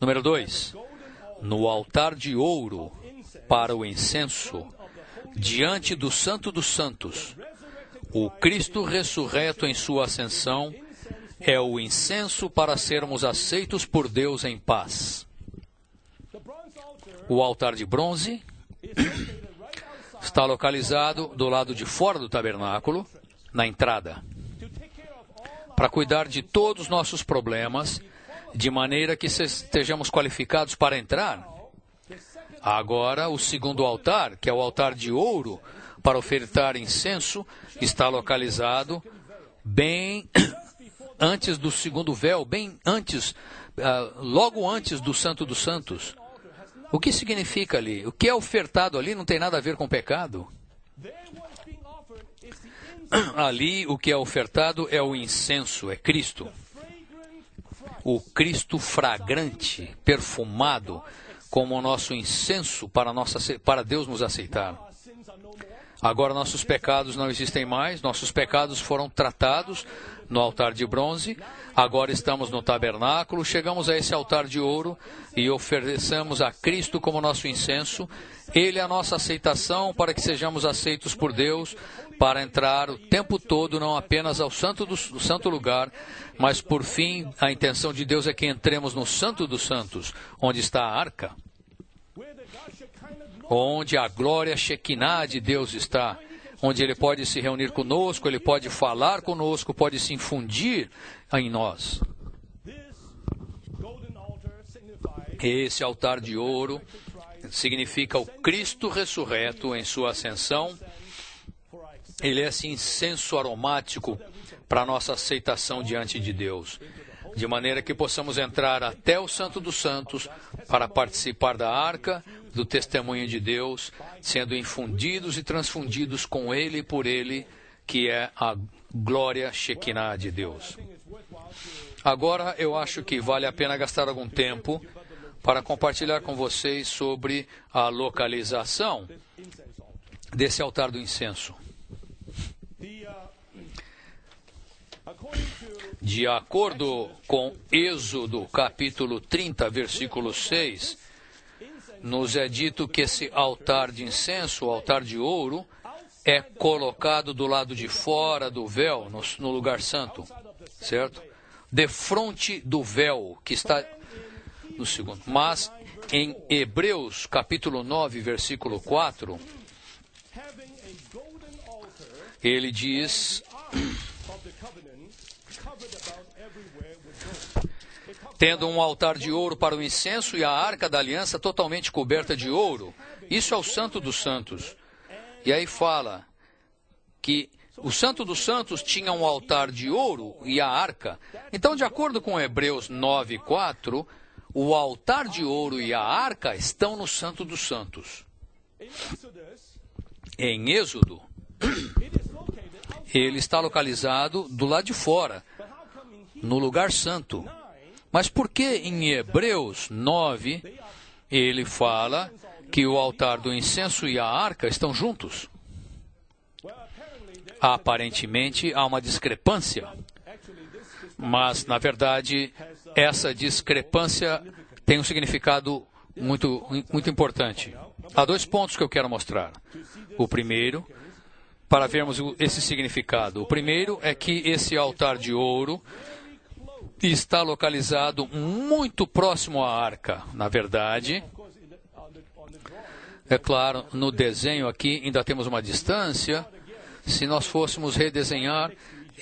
Número 2. No altar de ouro para o incenso, diante do Santo dos Santos, o Cristo ressurreto em sua ascensão é o incenso para sermos aceitos por Deus em paz. O altar de bronze está localizado do lado de fora do tabernáculo, na entrada, para cuidar de todos os nossos problemas, de maneira que estejamos qualificados para entrar. Agora, o segundo altar, que é o altar de ouro, para ofertar incenso, está localizado bem antes do segundo véu, bem antes, logo antes do Santo dos Santos. O que significa ali? O que é ofertado ali não tem nada a ver com pecado. Ali, o que é ofertado é o incenso, é Cristo. O Cristo fragrante, perfumado, como o nosso incenso para Deus nos aceitar. Agora nossos pecados não existem mais, nossos pecados foram tratados no altar de bronze, agora estamos no tabernáculo, chegamos a esse altar de ouro e oferecemos a Cristo como nosso incenso. Ele é a nossa aceitação para que sejamos aceitos por Deus, para entrar o tempo todo, não apenas ao santo lugar, mas por fim, a intenção de Deus é que entremos no Santo dos Santos, onde está a arca, onde a glória Shekinah de Deus está, onde Ele pode se reunir conosco, Ele pode falar conosco, pode se infundir em nós. Esse altar de ouro significa o Cristo ressurreto em sua ascensão. Ele é esse incenso aromático para a nossa aceitação diante de Deus, de maneira que possamos entrar até o Santo dos Santos para participar da arca, do testemunho de Deus, sendo infundidos e transfundidos com Ele e por Ele, que é a glória Shekinah de Deus. Agora, eu acho que vale a pena gastar algum tempo para compartilhar com vocês sobre a localização desse altar do incenso. De acordo com Êxodo, capítulo 30, versículo 6, nos é dito que esse altar de incenso, o altar de ouro, é colocado do lado de fora do véu, no lugar santo, certo? Defronte do véu, que está no segundo. Mas, em Hebreus, capítulo 9, versículo 4, ele diz: tendo um altar de ouro para o incenso e a arca da aliança totalmente coberta de ouro. Isso é o Santo dos Santos. E aí fala que o Santo dos Santos tinha um altar de ouro e a arca. Então, de acordo com Hebreus 9:4, o altar de ouro e a arca estão no Santo dos Santos. Em Êxodo, ele está localizado do lado de fora, no lugar santo. Mas por que em Hebreus 9 ele fala que o altar do incenso e a arca estão juntos? Aparentemente há uma discrepância, mas na verdade essa discrepância tem um significado muito importante. Há dois pontos que eu quero mostrar. O primeiro, para vermos esse significado. O primeiro é que esse altar de ouro está localizado muito próximo à arca. Na verdade, é claro, no desenho aqui ainda temos uma distância. Se nós fôssemos redesenhar,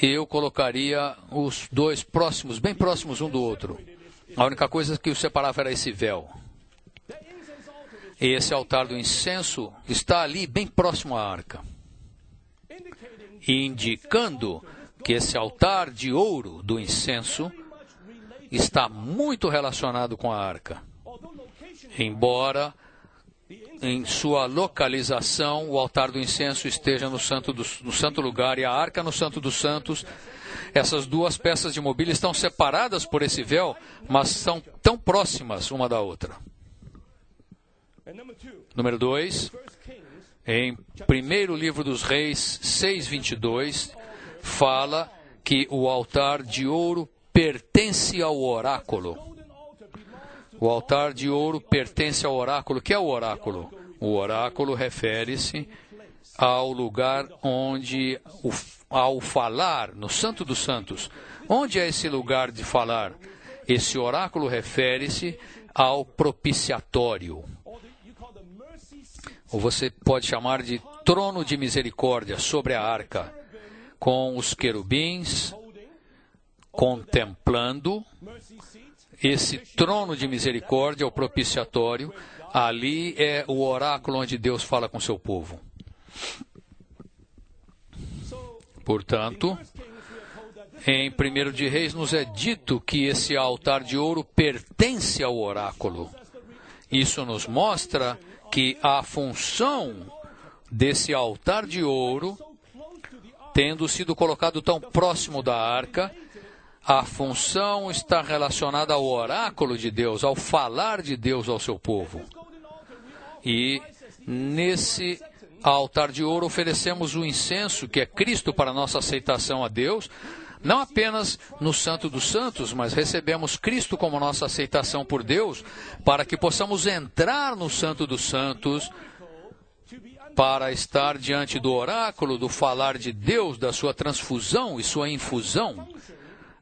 eu colocaria os dois próximos, bem próximos um do outro. A única coisa que os separava era esse véu. Esse altar do incenso está ali bem próximo à arca, indicando que esse altar de ouro do incenso está muito relacionado com a arca. Embora em sua localização, o altar do incenso esteja no santo lugar e a arca no Santo dos Santos. Essas duas peças de mobília estão separadas por esse véu, mas são tão próximas uma da outra. Número 2, em 1º livro dos Reis 6:22, fala que o altar de ouro pertence ao oráculo. O altar de ouro pertence ao oráculo. O que é o oráculo? O oráculo refere-se ao lugar onde, ao falar, no Santo dos Santos. Onde é esse lugar de falar? Esse oráculo refere-se ao propiciatório. Ou você pode chamar de trono de misericórdia sobre a arca, com os querubins contemplando. Esse trono de misericórdia, o propiciatório, ali é o oráculo onde Deus fala com seu povo. Portanto, em 1 de Reis nos é dito que esse altar de ouro pertence ao oráculo. Isso nos mostra que a função desse altar de ouro, tendo sido colocado tão próximo da arca, a função está relacionada ao oráculo de Deus, ao falar de Deus ao seu povo. E nesse altar de ouro oferecemos o incenso, que é Cristo, para nossa aceitação a Deus, não apenas no Santo dos Santos, mas recebemos Cristo como nossa aceitação por Deus, para que possamos entrar no Santo dos Santos, para estar diante do oráculo, do falar de Deus, da sua transfusão e sua infusão.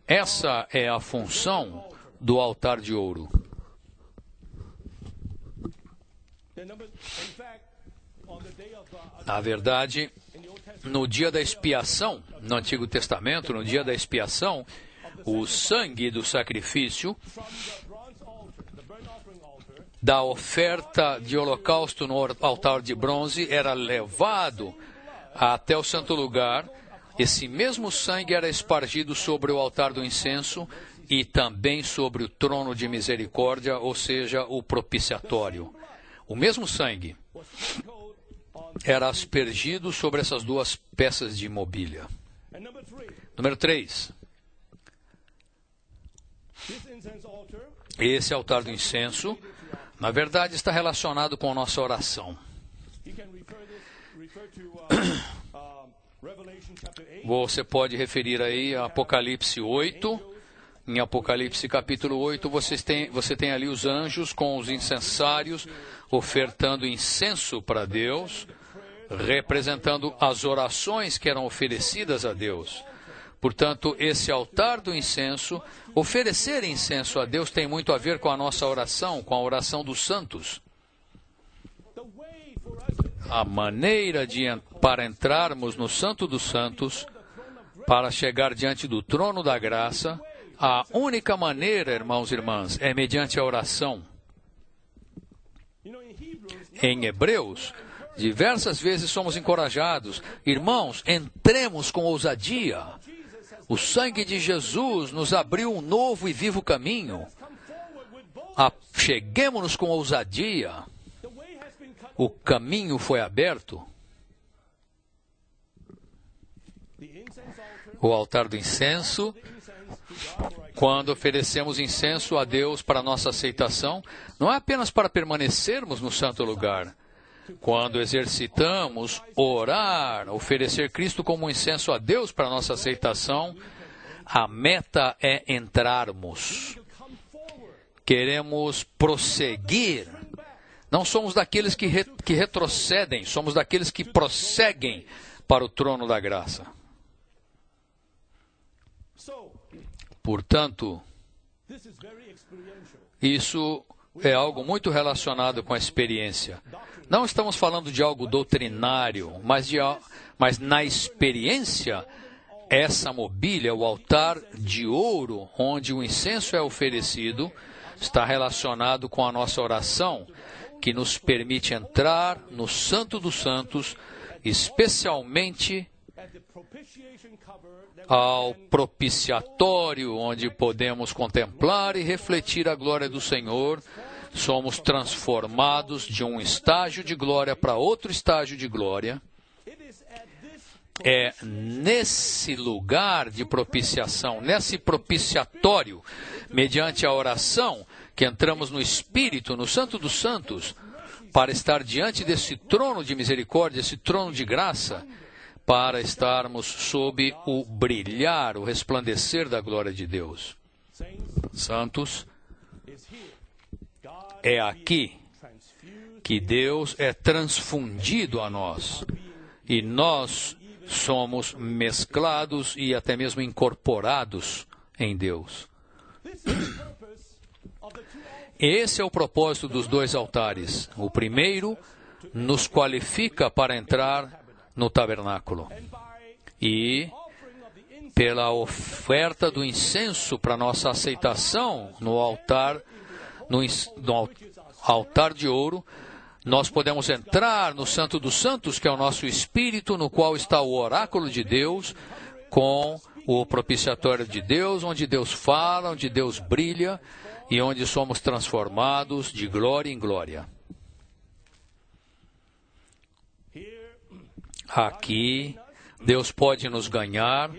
Essa é a função do altar de ouro. Na verdade, no dia da expiação, no Antigo Testamento, no dia da expiação, o sangue do sacrifício da oferta de holocausto no altar de bronze era levado até o santo lugar. Esse mesmo sangue era espargido sobre o altar do incenso e também sobre o trono de misericórdia, ou seja, o propiciatório. O mesmo sangue era aspergido sobre essas duas peças de mobília. Número 3. Esse altar do incenso, na verdade, está relacionado com a nossa oração. Você pode referir aí a Apocalipse 8. Em Apocalipse capítulo 8, você tem ali os anjos com os incensários ofertando incenso para Deus, representando as orações que eram oferecidas a Deus. Portanto, esse altar do incenso, oferecer incenso a Deus tem muito a ver com a nossa oração, com a oração dos santos. A maneira para entrarmos no Santo dos Santos, para chegar diante do trono da graça, a única maneira, irmãos e irmãs, é mediante a oração. Em Hebreus, diversas vezes somos encorajados, irmãos, entremos com ousadia. O sangue de Jesus nos abriu um novo e vivo caminho. Cheguemos-nos com ousadia. O caminho foi aberto. O altar do incenso, quando oferecemos incenso a Deus para nossa aceitação, não é apenas para permanecermos no santo lugar. Quando exercitamos orar, oferecer Cristo como incenso a Deus para nossa aceitação, a meta é entrarmos. Queremos prosseguir. Não somos daqueles que retrocedem, somos daqueles que prosseguem para o trono da graça. Portanto, isso é algo muito relacionado com a experiência. Não estamos falando de algo doutrinário, mas na experiência, essa mobília, o altar de ouro, onde o incenso é oferecido, está relacionado com a nossa oração, que nos permite entrar no Santo dos Santos, especialmente ao propiciatório, onde podemos contemplar e refletir a glória do Senhor, somos transformados de um estágio de glória para outro estágio de glória. É nesse lugar de propiciação, nesse propiciatório, mediante a oração, que entramos no Espírito, no Santo dos Santos, para estar diante desse trono de misericórdia, esse trono de graça, para estarmos sob o brilhar, o resplandecer da glória de Deus. Santos, é aqui que Deus é transfundido a nós e nós somos mesclados e até mesmo incorporados em Deus. Esse é o propósito dos dois altares. O primeiro nos qualifica para entrar no tabernáculo. E pela oferta do incenso para nossa aceitação no altar, no altar de ouro, nós podemos entrar no Santo dos Santos, que é o nosso espírito, no qual está o oráculo de Deus, com o propiciatório de Deus, onde Deus fala, onde Deus brilha e onde somos transformados de glória em glória. Aqui, Deus pode nos ganhar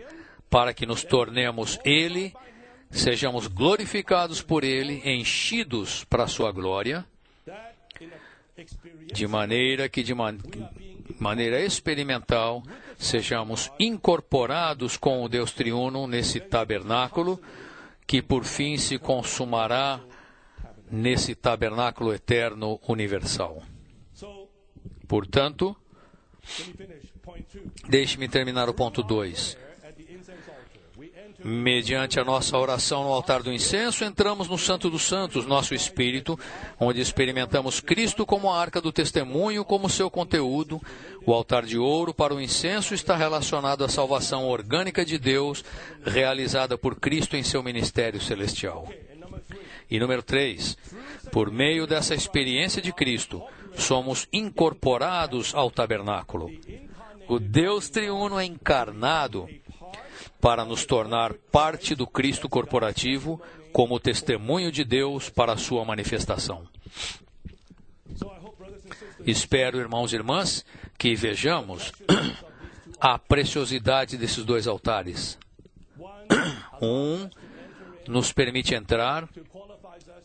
para que nos tornemos Ele, sejamos glorificados por Ele, enchidos para a sua glória, de maneira que, de maneira experimental, sejamos incorporados com o Deus triuno nesse tabernáculo, que por fim se consumará nesse tabernáculo eterno universal. Portanto, deixe-me terminar o ponto 2. Mediante a nossa oração no altar do incenso, entramos no Santo dos Santos, nosso espírito, onde experimentamos Cristo como a arca do testemunho, como seu conteúdo. O altar de ouro para o incenso está relacionado à salvação orgânica de Deus, realizada por Cristo em seu ministério celestial. E número 3, por meio dessa experiência de Cristo, somos incorporados ao tabernáculo. O Deus triuno é encarnado para nos tornar parte do Cristo corporativo, como testemunho de Deus para a sua manifestação. Espero, irmãos e irmãs, que vejamos a preciosidade desses dois altares. Um nos permite entrar,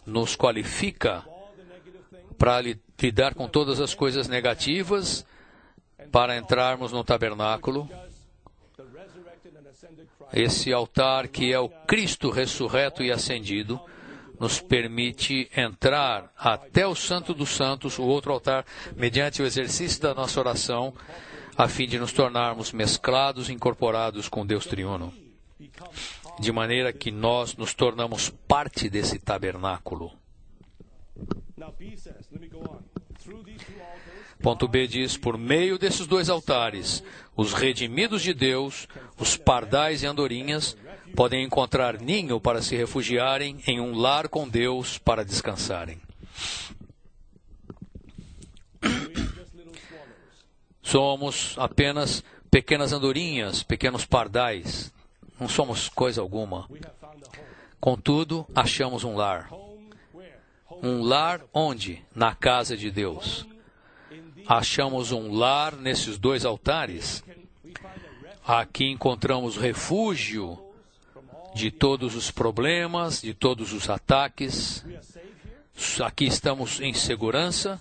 nos qualifica para lidar com todas as coisas negativas, para entrarmos no tabernáculo. Esse altar, que é o Cristo ressurreto e ascendido, nos permite entrar até o Santo dos Santos, o outro altar, mediante o exercício da nossa oração, a fim de nos tornarmos mesclados, incorporados com Deus triuno, de maneira que nós nos tornamos parte desse tabernáculo. Ponto B diz, por meio desses dois altares, os redimidos de Deus, os pardais e andorinhas, podem encontrar ninho para se refugiarem em um lar com Deus para descansarem. Somos apenas pequenas andorinhas, pequenos pardais. Não somos coisa alguma. Contudo, achamos um lar. Um lar onde? Na casa de Deus. Achamos um lar nesses dois altares. Aqui encontramos refúgio de todos os problemas, de todos os ataques. Aqui estamos em segurança.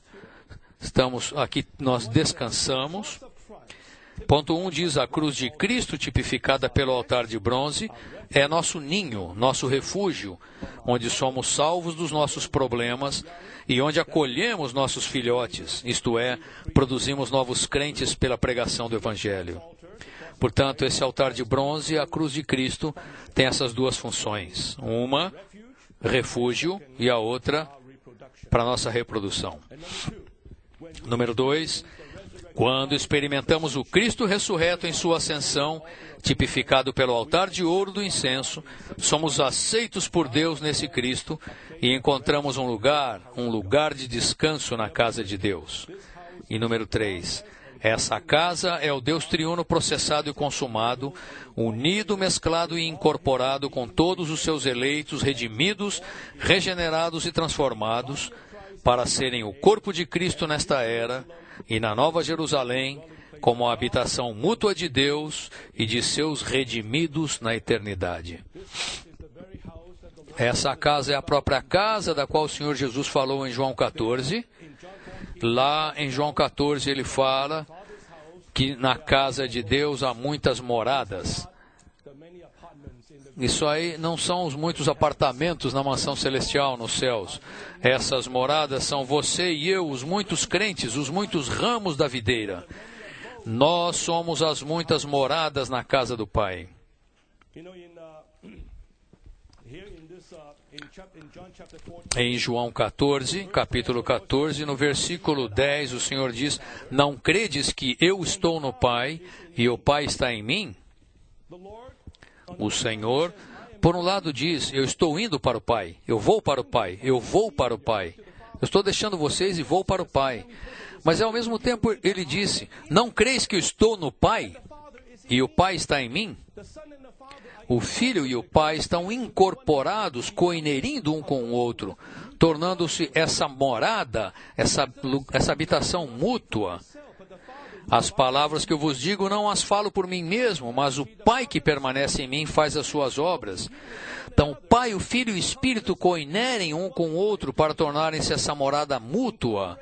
Aqui nós descansamos. Ponto 1 diz, a cruz de Cristo, tipificada pelo altar de bronze, é nosso ninho, nosso refúgio, onde somos salvos dos nossos problemas e onde acolhemos nossos filhotes, isto é, produzimos novos crentes pela pregação do Evangelho. Portanto, esse altar de bronze, a cruz de Cristo, tem essas duas funções. Uma, refúgio, e a outra, para nossa reprodução. Número 2, quando experimentamos o Cristo ressurreto em sua ascensão, tipificado pelo altar de ouro do incenso, somos aceitos por Deus nesse Cristo e encontramos um lugar de descanso na casa de Deus. E número 3, essa casa é o Deus triuno processado e consumado, unido, mesclado e incorporado com todos os seus eleitos, redimidos, regenerados e transformados, para serem o corpo de Cristo nesta era e na Nova Jerusalém, como a habitação mútua de Deus e de seus redimidos na eternidade. Essa casa é a própria casa da qual o Senhor Jesus falou em João 14. Lá em João 14 ele fala que na casa de Deus há muitas moradas. Isso aí não são os muitos apartamentos na mansão celestial nos céus. Essas moradas são você e eu, os muitos crentes, os muitos ramos da videira. Nós somos as muitas moradas na casa do Pai. Em João 14, capítulo 14, no versículo 10, o Senhor diz: não credes que eu estou no Pai e o Pai está em mim? O Senhor, por um lado, diz: eu estou indo para o Pai, eu vou para o Pai, eu vou para o Pai. Eu estou deixando vocês e vou para o Pai. Mas ao mesmo tempo ele disse: não creis que eu estou no Pai e o Pai está em mim? O Filho e o Pai estão incorporados, coinerindo um com o outro, tornando-se essa morada, essa habitação mútua. As palavras que eu vos digo não as falo por mim mesmo, mas o Pai que permanece em mim faz as suas obras. Então, o Pai, o Filho e o Espírito coinerem um com o outro para tornarem-se essa morada mútua,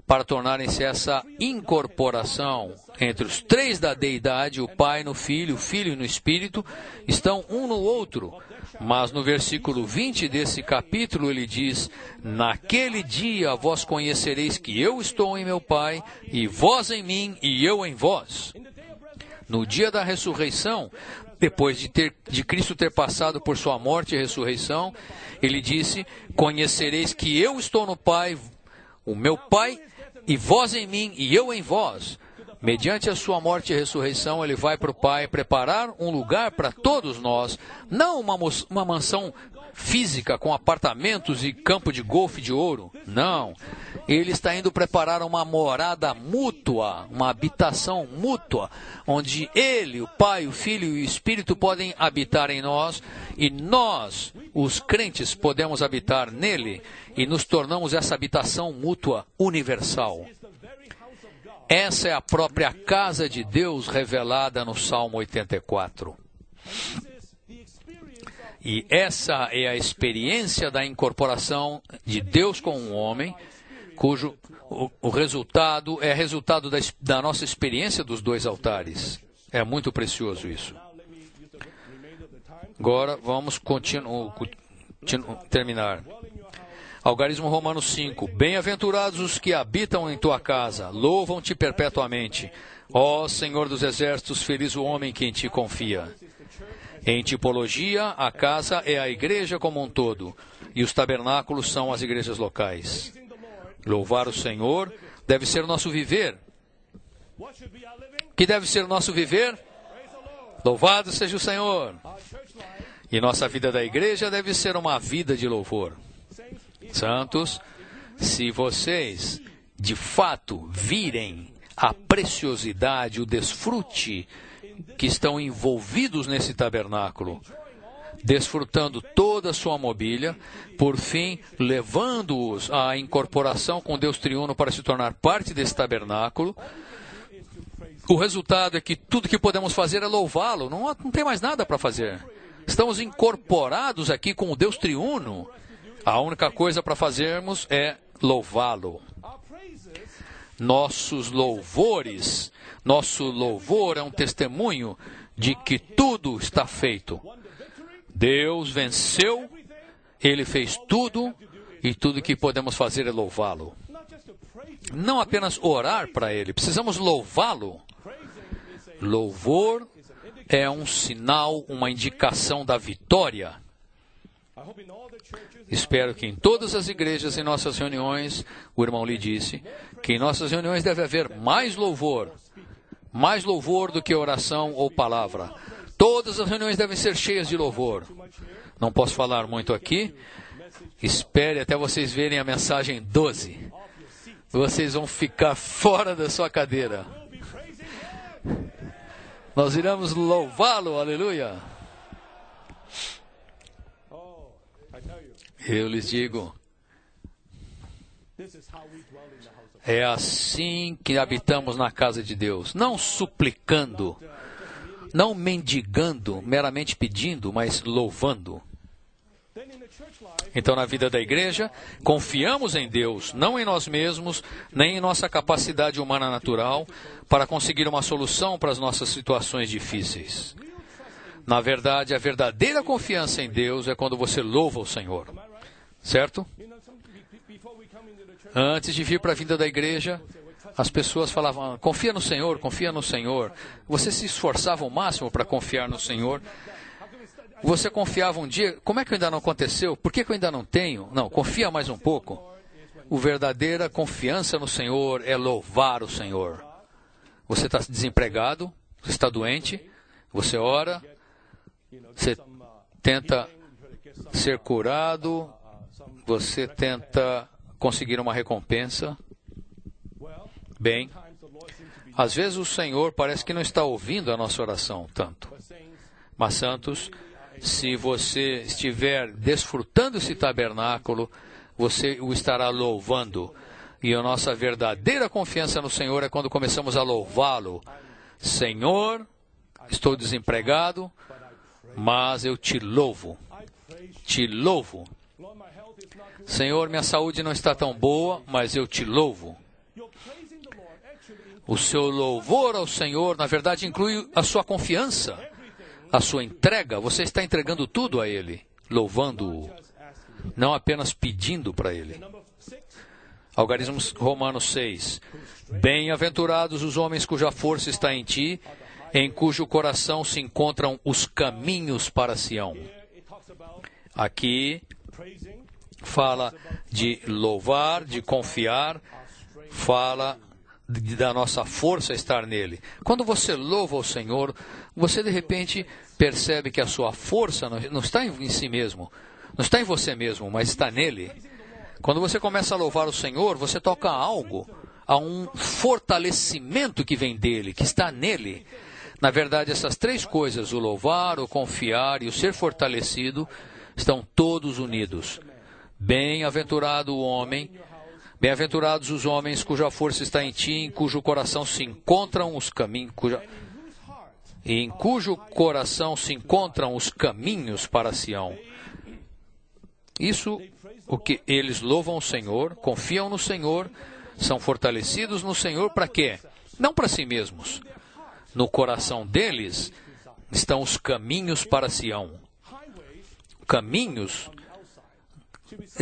para tornarem-se essa incorporação entre os três da deidade, o Pai no Filho, o Filho no Espírito, estão um no outro. Mas no versículo 20 desse capítulo ele diz: naquele dia vós conhecereis que eu estou em meu Pai, e vós em mim, e eu em vós. No dia da ressurreição, depois de Cristo ter passado por sua morte e ressurreição, ele disse: conhecereis que eu estou no Pai, o meu Pai, e vós em mim, e eu em vós. Mediante a sua morte e ressurreição, ele vai para o Pai preparar um lugar para todos nós, não uma mansão física com apartamentos e campo de golfe de ouro. Não. Ele está indo preparar uma morada mútua, uma habitação mútua, onde ele, o Pai, o Filho e o Espírito podem habitar em nós, e nós, os crentes, podemos habitar nele, e nos tornamos essa habitação mútua universal. Essa é a própria casa de Deus revelada no Salmo 84. E essa é a experiência da incorporação de Deus com um homem, cujo o resultado é resultado da nossa experiência dos dois altares. É muito precioso isso. Agora vamos terminar. Algarismo Romano 5. Bem-aventurados os que habitam em tua casa, louvam-te perpetuamente. Ó Senhor dos Exércitos, feliz o homem que em ti confia. Em tipologia, a casa é a igreja como um todo, e os tabernáculos são as igrejas locais. Louvar o Senhor deve ser nosso viver. Que deve ser nosso viver? Louvado seja o Senhor. E nossa vida da igreja deve ser uma vida de louvor. Santos, se vocês de fato virem a preciosidade, o desfrute que estão envolvidos nesse tabernáculo, desfrutando toda a sua mobília, por fim, levando-os à incorporação com Deus triuno para se tornar parte desse tabernáculo, o resultado é que tudo que podemos fazer é louvá-lo, não tem mais nada para fazer. Estamos incorporados aqui com o Deus triuno. A única coisa para fazermos é louvá-lo. Nossos louvores, nosso louvor é um testemunho de que tudo está feito. Deus venceu, Ele fez tudo, e tudo que podemos fazer é louvá-lo. Não apenas orar para Ele, precisamos louvá-lo. Louvor é um sinal, uma indicação da vitória. Espero que em todas as igrejas e nossas reuniões, o irmão Lee disse, que em nossas reuniões deve haver mais louvor do que oração ou palavra. Todas as reuniões devem ser cheias de louvor. Não posso falar muito aqui. Espere até vocês verem a mensagem 12. Vocês vão ficar fora da sua cadeira. Nós iremos louvá-lo, aleluia. Eu lhes digo, É assim que habitamos na casa de Deus, não suplicando, não mendigando, meramente pedindo, mas louvando. Então, na vida da igreja, confiamos em Deus, não em nós mesmos, nem em nossa capacidade humana natural, para conseguir uma solução para as nossas situações difíceis. Na verdade, a verdadeira confiança em Deus é quando você louva o Senhor. Certo? Antes de vir para a vida da igreja, as pessoas falavam, confia no Senhor, confia no Senhor. Você se esforçava ao máximo para confiar no Senhor. Você confiava um dia, como é que ainda não aconteceu? Por que eu ainda não tenho? Não, confia mais um pouco. A verdadeira confiança no Senhor é louvar o Senhor. Você está desempregado, você está doente, você ora, você tenta ser curado, você tenta conseguir uma recompensa. Bem, às vezes o Senhor parece que não está ouvindo a nossa oração tanto. Mas, santos, se você estiver desfrutando esse tabernáculo, você o estará louvando. E a nossa verdadeira confiança no Senhor é quando começamos a louvá-lo. Senhor, estou desempregado, mas eu te louvo. Te louvo. Senhor, minha saúde não está tão boa, mas eu te louvo. O seu louvor ao Senhor, na verdade, inclui a sua confiança, a sua entrega. Você está entregando tudo a Ele, louvando-o, não apenas pedindo para Ele. Algarismo Romanos 6. Bem-aventurados os homens cuja força está em ti, em cujo coração se encontram os caminhos para Sião. Aqui fala de louvar, de confiar, fala da nossa força estar nele. Quando você louva o Senhor, você de repente percebe que a sua força não está em si mesmo, não está em você mesmo, mas está nele. Quando você começa a louvar o Senhor, você toca algo, a um fortalecimento que vem dele, que está nele. Na verdade, essas três coisas, o louvar, o confiar e o ser fortalecido, estão todos unidos. Bem-aventurado o homem, bem-aventurados os homens cuja força está em ti, em cujo coração se encontram os caminhos, em cujo coração se encontram os caminhos para Sião. Isso, o que eles louvam o Senhor, confiam no Senhor, são fortalecidos no Senhor para quê? Não para si mesmos. No coração deles estão os caminhos para Sião. Caminhos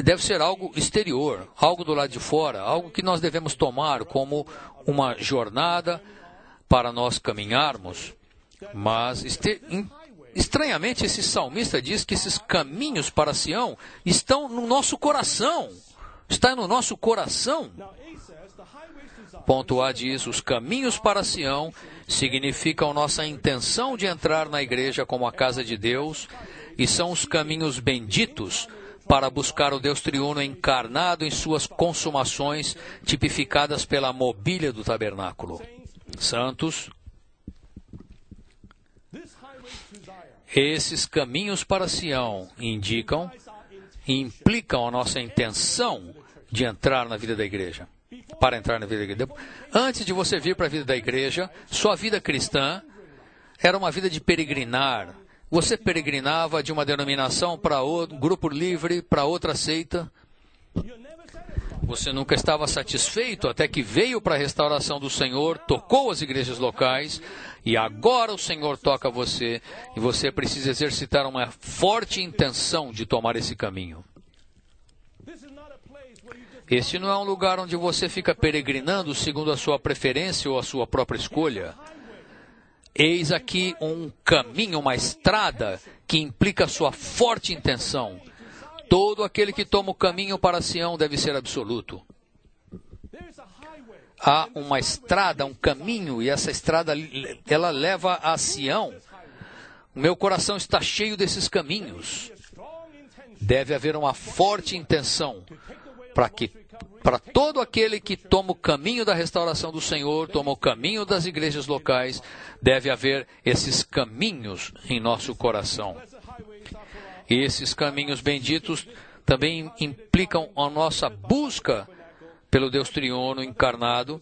deve ser algo exterior, algo do lado de fora, algo que nós devemos tomar como uma jornada para nós caminharmos. Mas, estranhamente, esse salmista diz que esses caminhos para Sião estão no nosso coração. Está no nosso coração. Ponto A diz, os caminhos para Sião significam nossa intenção de entrar na igreja como a casa de Deus, e são os caminhos benditos para buscar o Deus triuno encarnado em suas consumações, tipificadas pela mobília do tabernáculo. Santos, esses caminhos para Sião indicam e implicam a nossa intenção de entrar na vida da igreja. Para entrar na vida da igreja. Antes de você vir para a vida da igreja, sua vida cristã era uma vida de peregrinar. Você peregrinava de uma denominação para outro, um grupo livre, para outra seita. Você nunca estava satisfeito até que veio para a restauração do Senhor, tocou as igrejas locais, e agora o Senhor toca você, e você precisa exercitar uma forte intenção de tomar esse caminho. Este não é um lugar onde você fica peregrinando segundo a sua preferência ou a sua própria escolha. Eis aqui um caminho, uma estrada, que implica a sua forte intenção. Todo aquele que toma o caminho para Sião deve ser absoluto. Há uma estrada, um caminho, e essa estrada, ela leva a Sião. O meu coração está cheio desses caminhos. Deve haver uma forte intenção para todo aquele que toma o caminho da restauração do Senhor, toma o caminho das igrejas locais, deve haver esses caminhos em nosso coração. E esses caminhos benditos também implicam a nossa busca pelo Deus triuno encarnado,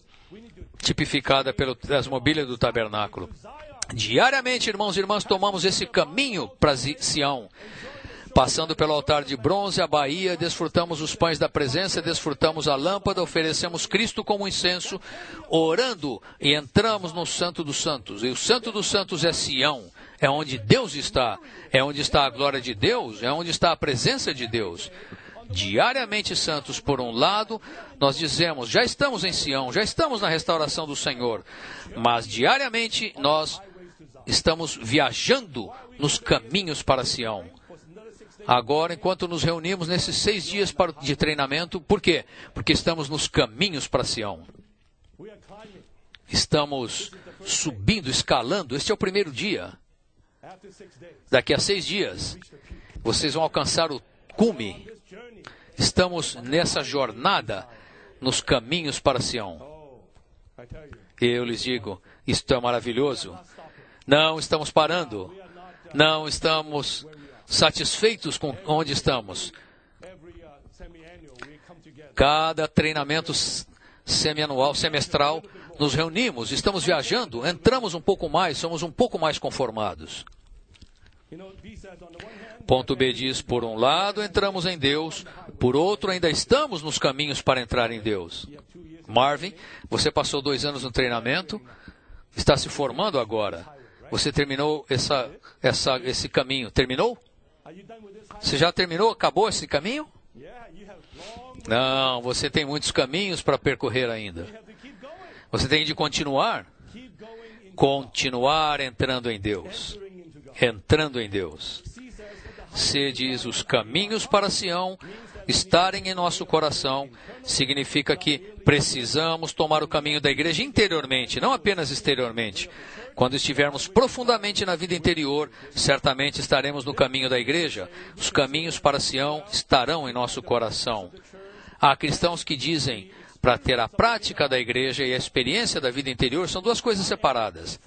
tipificada pelas mobílias do tabernáculo. Diariamente, irmãos e irmãs, tomamos esse caminho para Sião. Passando pelo altar de bronze, a baía, desfrutamos os pães da presença, desfrutamos a lâmpada, oferecemos Cristo como incenso, orando e entramos no Santo dos Santos. E o Santo dos Santos é Sião, é onde Deus está, é onde está a glória de Deus, é onde está a presença de Deus. Diariamente santos, por um lado, nós dizemos, já estamos em Sião, já estamos na restauração do Senhor, mas diariamente nós estamos viajando nos caminhos para Sião. Agora, enquanto nos reunimos nesses 6 dias de treinamento, por quê? Porque estamos nos caminhos para Sião. Estamos subindo, escalando. Este é o primeiro dia. Daqui a 6 dias, vocês vão alcançar o cume. Estamos nessa jornada, nos caminhos para Sião. Eu lhes digo, isto é maravilhoso. Não estamos parando. Não estamos satisfeitos com onde estamos. Cada treinamento semianual, semestral, nos reunimos, estamos viajando, entramos um pouco mais, somos um pouco mais conformados. Ponto B diz, por um lado entramos em Deus, por outro ainda estamos nos caminhos para entrar em Deus. Marvin, você passou 2 anos no treinamento, está se formando agora. Você terminou esse caminho. Terminou? Você já terminou? Acabou esse caminho? Não, você tem muitos caminhos para percorrer ainda. Você tem de continuar. Continuar entrando em Deus. Entrando em Deus. C diz, os caminhos para Sião estarem em nosso coração, significa que precisamos tomar o caminho da igreja interiormente, não apenas exteriormente. Quando estivermos profundamente na vida interior, certamente estaremos no caminho da igreja. Os caminhos para Sião estarão em nosso coração. Há cristãos que dizem, para ter a prática da igreja e a experiência da vida interior, são 2 coisas separadas.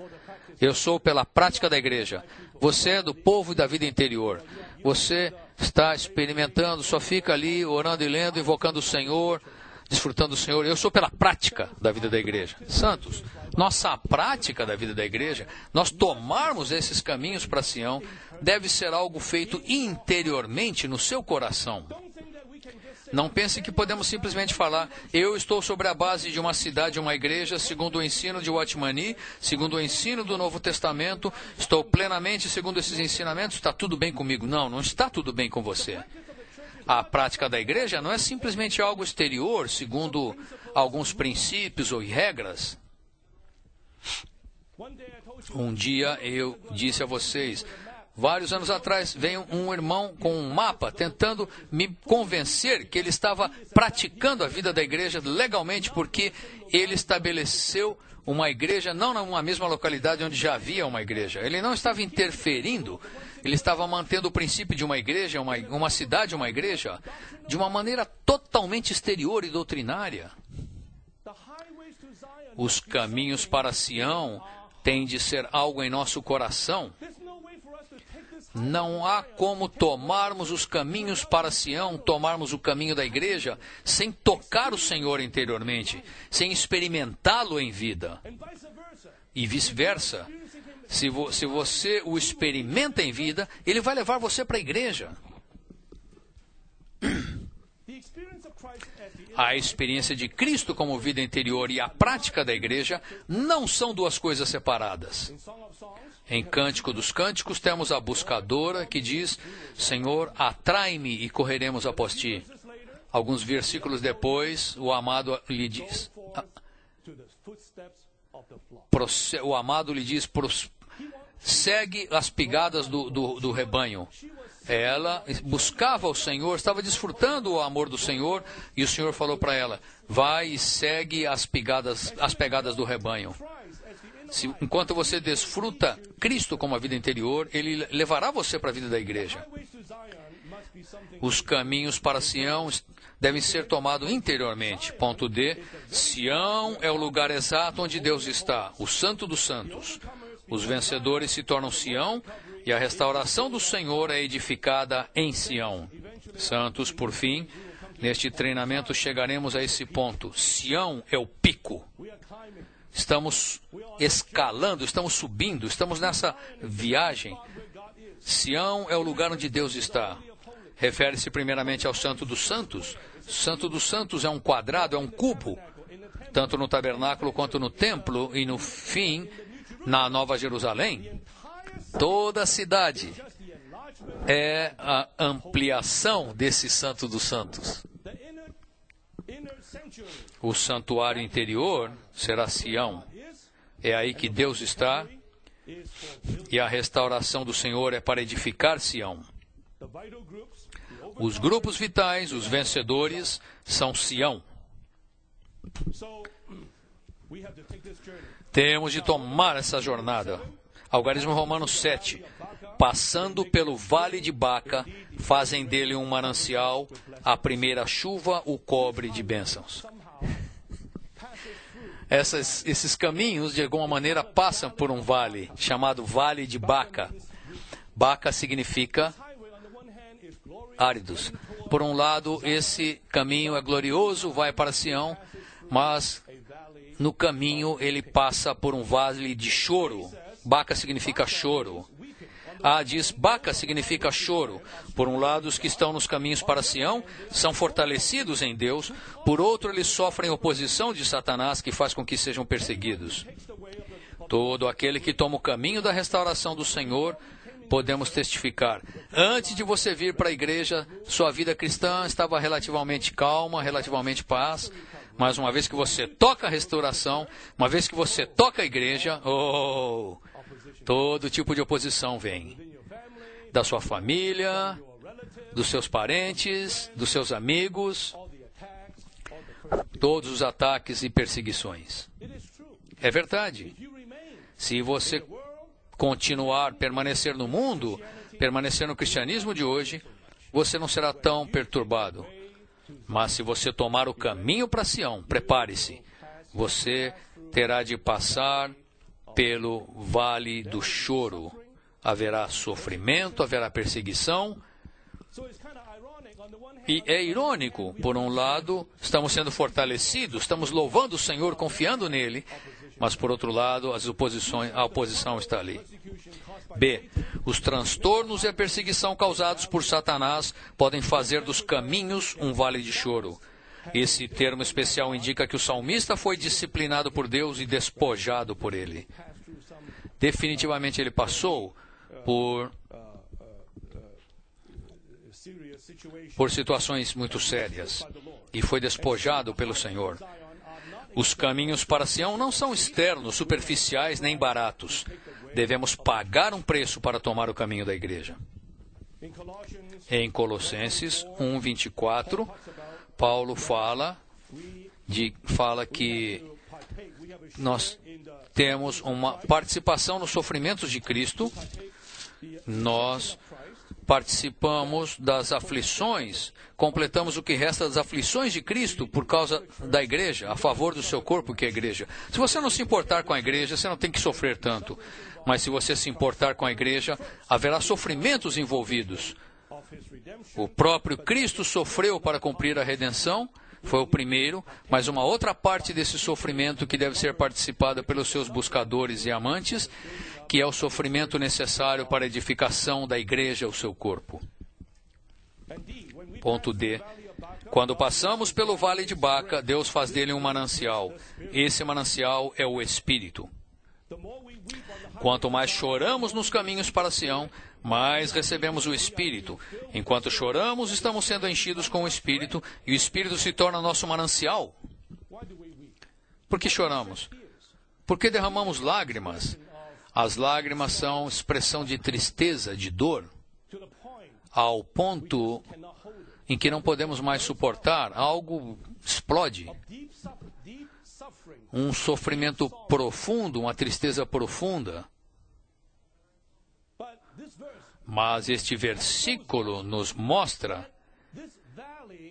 Eu sou pela prática da igreja. Você é do povo e da vida interior. Você está experimentando, só fica ali orando e lendo, invocando o Senhor, desfrutando do Senhor. Eu sou pela prática da vida da igreja. Santos, nossa prática da vida da igreja, nós tomarmos esses caminhos para Sião, deve ser algo feito interiormente no seu coração. Não pense que podemos simplesmente falar, eu estou sobre a base de uma cidade, uma igreja, segundo o ensino de Watchmani, segundo o ensino do Novo Testamento, estou plenamente segundo esses ensinamentos, está tudo bem comigo. Não, não está tudo bem com você. A prática da igreja não é simplesmente algo exterior, segundo alguns princípios ou regras. Um dia eu disse a vocês, vários anos atrás, veio um irmão com um mapa tentando me convencer que ele estava praticando a vida da igreja legalmente, porque ele estabeleceu uma igreja, não numa mesma localidade onde já havia uma igreja. Ele não estava interferindo, ele estava mantendo o princípio de uma igreja, uma cidade, uma igreja, de uma maneira totalmente exterior e doutrinária. Os caminhos para Sião têm de ser algo em nosso coração. Não há como tomarmos os caminhos para Sião, tomarmos o caminho da igreja, sem tocar o Senhor interiormente, sem experimentá-lo em vida. E vice-versa. Se você o experimenta em vida, ele vai levar você para a igreja. A experiência de Cristo como vida interior e a prática da igreja não são 2 coisas separadas. Em Cântico dos Cânticos temos a buscadora que diz, Senhor, atrai-me e correremos após ti. Alguns versículos depois, o amado lhe diz, segue as pegadas do rebanho. Ela buscava o Senhor, estava desfrutando o amor do Senhor, e o Senhor falou para ela, vai e segue as pegadas do rebanho. Enquanto você desfruta Cristo como a vida interior, Ele levará você para a vida da igreja. Os caminhos para Sião devem ser tomados interiormente. Ponto D. Sião é o lugar exato onde Deus está, o Santo dos Santos. Os vencedores se tornam Sião e a restauração do Senhor é edificada em Sião. Santos, por fim, Neste treinamento chegaremos a esse ponto. Sião é o pico. Estamos escalando, estamos subindo, estamos nessa viagem. Sião é o lugar onde Deus está. Refere-se primeiramente ao Santo dos Santos. Santo dos Santos é um quadrado, é um cubo, tanto no tabernáculo quanto no templo, e no fim, na Nova Jerusalém. Toda a cidade é a ampliação desse Santo dos Santos. O santuário interior será Sião. É aí que Deus está, e a restauração do Senhor é para edificar Sião. Os grupos vitais, os vencedores, são Sião. Temos de tomar essa jornada. Algarismo Romano 7. Passando pelo vale de Baca, fazem dele um manancial, a primeira chuva o cobre de bênçãos. Esses caminhos, de alguma maneira, passam por um vale, chamado Vale de Baca. Baca significa áridos. Por um lado, esse caminho é glorioso, vai para Sião, mas no caminho ele passa por um vale de choro. Baca significa choro. Diz, Baca significa choro. Por um lado, os que estão nos caminhos para Sião são fortalecidos em Deus. Por outro, eles sofrem oposição de Satanás, que faz com que sejam perseguidos. Todo aquele que toma o caminho da restauração do Senhor, podemos testificar. Antes de você vir para a igreja, sua vida cristã estava relativamente calma, relativamente paz. Mas uma vez que você toca a restauração, uma vez que você toca a igreja, todo tipo de oposição vem. Da sua família, dos seus parentes, dos seus amigos, todos os ataques e perseguições. É verdade. Se você continuar, permanecer no mundo, permanecer no cristianismo de hoje, você não será tão perturbado. Mas se você tomar o caminho para Sião, prepare-se. Você terá de passar pelo vale do choro. Haverá sofrimento, haverá perseguição. E é irônico, por um lado, estamos sendo fortalecidos, estamos louvando o Senhor, confiando nele, mas por outro lado, a oposição está ali. B. Os transtornos e a perseguição causados por Satanás podem fazer dos caminhos um vale de choro. Esse termo especial indica que o salmista foi disciplinado por Deus e despojado por ele. Definitivamente ele passou por situações muito sérias e foi despojado pelo Senhor. Os caminhos para Sião não são externos, superficiais nem baratos. Devemos pagar um preço para tomar o caminho da igreja. Em Colossenses 1:24, Paulo fala que nós temos uma participação nos sofrimentos de Cristo. Nós participamos das aflições, completamos o que resta das aflições de Cristo por causa da igreja, a favor do seu corpo, que é a igreja. Se você não se importar com a igreja, você não tem que sofrer tanto. Mas se você se importar com a igreja, haverá sofrimentos envolvidos. O próprio Cristo sofreu para cumprir a redenção, foi o primeiro, mas uma outra parte desse sofrimento que deve ser participada pelos seus buscadores e amantes, que é o sofrimento necessário para a edificação da igreja, o seu corpo. Ponto D. Quando passamos pelo vale de Baca, Deus faz dele um manancial. Esse manancial é o Espírito. Quanto mais choramos nos caminhos para Sião, mais recebemos o Espírito. Enquanto choramos, estamos sendo enchidos com o Espírito, e o Espírito se torna nosso manancial. Por que choramos? Porque derramamos lágrimas. As lágrimas são expressão de tristeza, de dor, ao ponto em que não podemos mais suportar, algo explode. Um sofrimento profundo, uma tristeza profunda. Mas este versículo nos mostra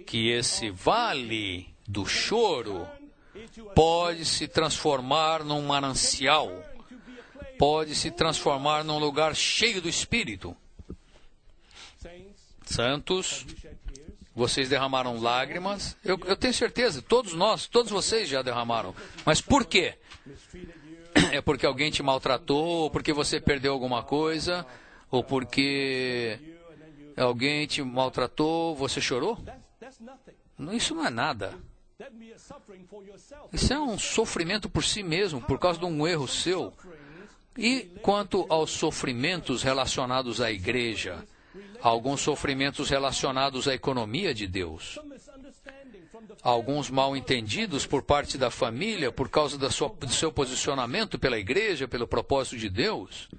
que esse vale do choro pode se transformar num manancial, pode se transformar num lugar cheio do Espírito. Santos, vocês derramaram lágrimas. Eu tenho certeza, todos vocês já derramaram. Mas por quê? É porque alguém te maltratou, ou porque você perdeu alguma coisa, ou porque alguém te maltratou, você chorou? Isso não é nada. Isso é um sofrimento por si mesmo, por causa de um erro seu. E quanto aos sofrimentos relacionados à igreja, alguns sofrimentos relacionados à economia de Deus, alguns mal-entendidos por parte da família por causa do seu posicionamento pela igreja, pelo propósito de Deus,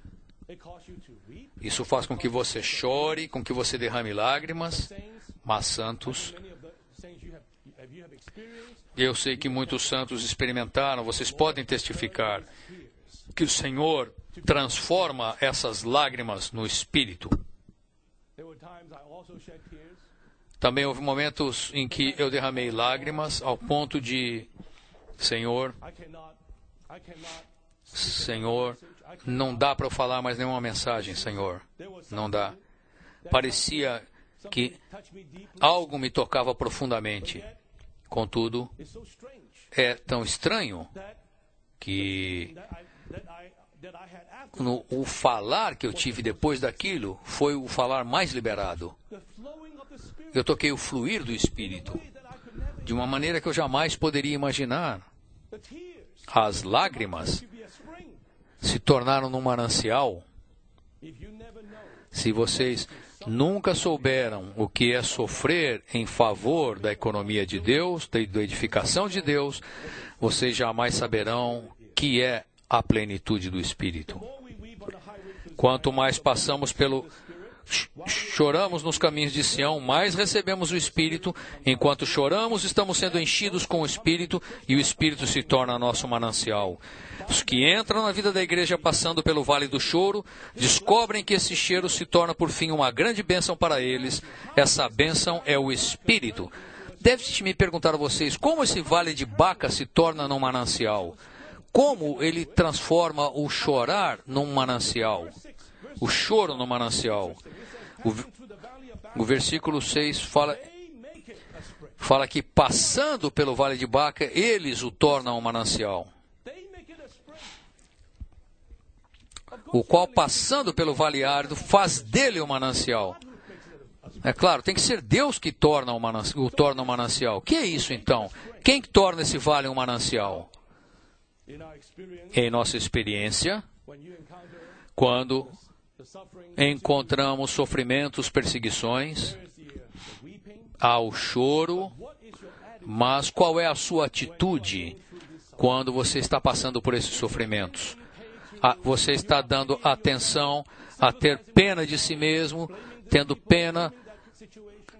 isso faz com que você chore, com que você derrame lágrimas. Mas santos, eu sei que muitos santos experimentaram, vocês podem testificar que o Senhor transforma essas lágrimas no espírito. Também houve momentos em que eu derramei lágrimas ao ponto de, Senhor, não dá para eu falar mais nenhuma mensagem, Senhor. Não dá. Parecia que algo me tocava profundamente. Contudo, é tão estranho que o falar que eu tive depois daquilo foi o falar mais liberado. Eu toquei o fluir do Espírito de uma maneira que eu jamais poderia imaginar. As lágrimas se tornaram num manancial. Se vocês nunca souberam o que é sofrer em favor da economia de Deus, da edificação de Deus, vocês jamais saberão que é a plenitude do Espírito. Quanto mais choramos nos caminhos de Sião, mais recebemos o Espírito. Enquanto choramos, estamos sendo enchidos com o Espírito e o Espírito se torna nosso manancial. Os que entram na vida da igreja passando pelo vale do choro, descobrem que esse cheiro se torna por fim uma grande bênção para eles. Essa bênção é o Espírito. Deve-se me perguntar a vocês, como esse vale de Baca se torna num manancial? Como ele transforma o chorar num manancial? O choro no manancial. O versículo 6 fala que passando pelo vale de Baca, eles o tornam um manancial. O qual, passando pelo vale árido, faz dele um manancial. É claro, tem que ser Deus que o torna um manancial. O que é isso, então? Quem torna esse vale um manancial? Em nossa experiência, quando encontramos sofrimentos, perseguições, há o choro, mas qual é a sua atitude quando você está passando por esses sofrimentos? Você está dando atenção a ter pena de si mesmo, tendo pena,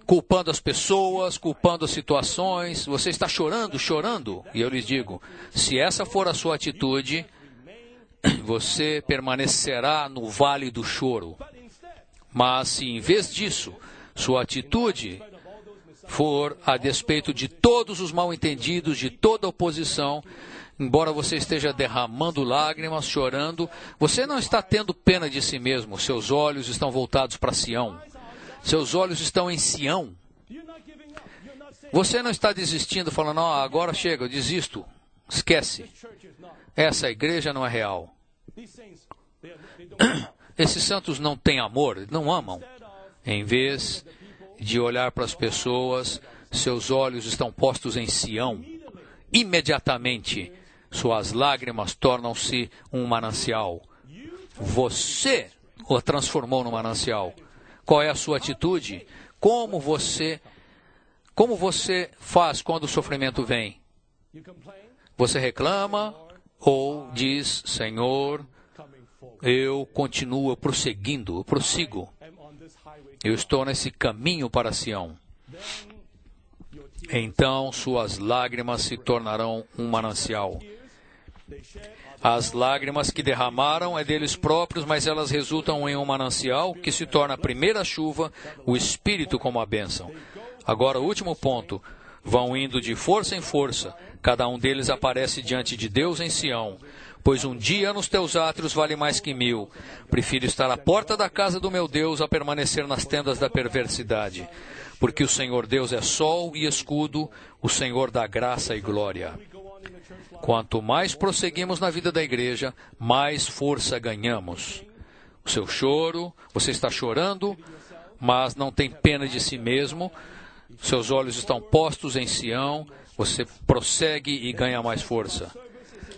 culpando as pessoas, culpando as situações, você está chorando, e eu lhes digo, se essa for a sua atitude, você permanecerá no vale do choro. Mas se em vez disso, sua atitude for a despeito de todos os mal-entendidos, de toda oposição, embora você esteja derramando lágrimas, chorando, você não está tendo pena de si mesmo, seus olhos estão voltados para Sião. Seus olhos estão em Sião. Você não está desistindo, falando, agora chega, eu desisto. Esquece. Essa igreja não é real. Esses santos não têm amor, não amam. Em vez de olhar para as pessoas, seus olhos estão postos em Sião. Imediatamente, suas lágrimas tornam-se um manancial. Você o transformou num manancial. Qual é a sua atitude? Como você faz quando o sofrimento vem? Você reclama ou diz, Senhor, eu continuo prosseguindo, eu prossigo. Eu estou nesse caminho para Sião. Então suas lágrimas se tornarão um manancial. As lágrimas que derramaram é deles próprios, mas elas resultam em um manancial que se torna a primeira chuva, o Espírito como a bênção. Agora, o último ponto. Vão indo de força em força. Cada um deles aparece diante de Deus em Sião. Pois um dia nos teus átrios vale mais que 1000. Prefiro estar à porta da casa do meu Deus a permanecer nas tendas da perversidade. porque o Senhor Deus é sol e escudo, o Senhor dá graça e glória. Quanto mais prosseguimos na vida da igreja, mais força ganhamos. O seu choro, você está chorando, mas não tem pena de si mesmo, seus olhos estão postos em Sião, você prossegue e ganha mais força.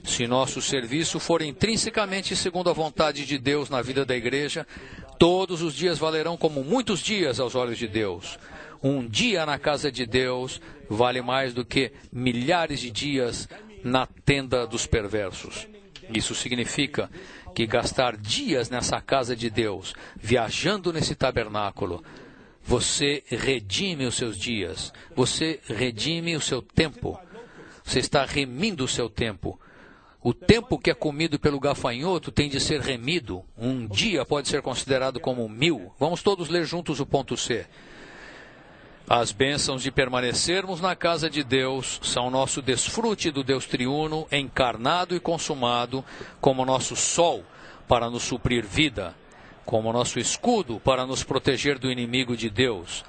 Se nosso serviço for intrinsecamente segundo a vontade de Deus na vida da igreja, todos os dias valerão como muitos dias aos olhos de Deus. Um dia na casa de Deus vale mais do que milhares de dias na tenda dos perversos. Isso significa que gastar dias nessa casa de Deus, viajando nesse tabernáculo, você redime os seus dias, você redime o seu tempo, você está remindo o seu tempo. O tempo que é comido pelo gafanhoto tem de ser remido. Um dia pode ser considerado como 1000. Vamos todos ler juntos o ponto C. As bênçãos de permanecermos na casa de Deus são nosso desfrute do Deus triuno, encarnado e consumado, como nosso sol para nos suprir vida, como nosso escudo para nos proteger do inimigo de Deus,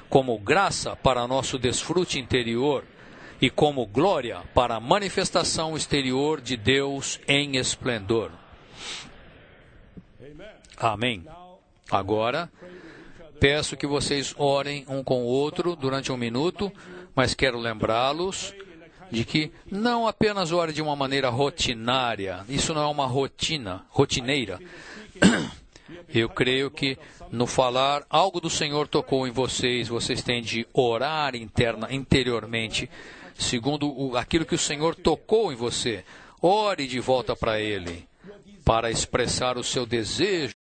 como graça para nosso desfrute interior, e como glória para a manifestação exterior de Deus em esplendor. Amém. Agora, peço que vocês orem um com o outro durante um minuto, mas quero lembrá-los de que não apenas ore de uma maneira rotinária, isso não é uma rotineira. Eu creio que no falar algo do Senhor tocou em vocês, vocês têm de orar interiormente, segundo aquilo que o Senhor tocou em você. Ore de volta para Ele, para expressar o seu desejo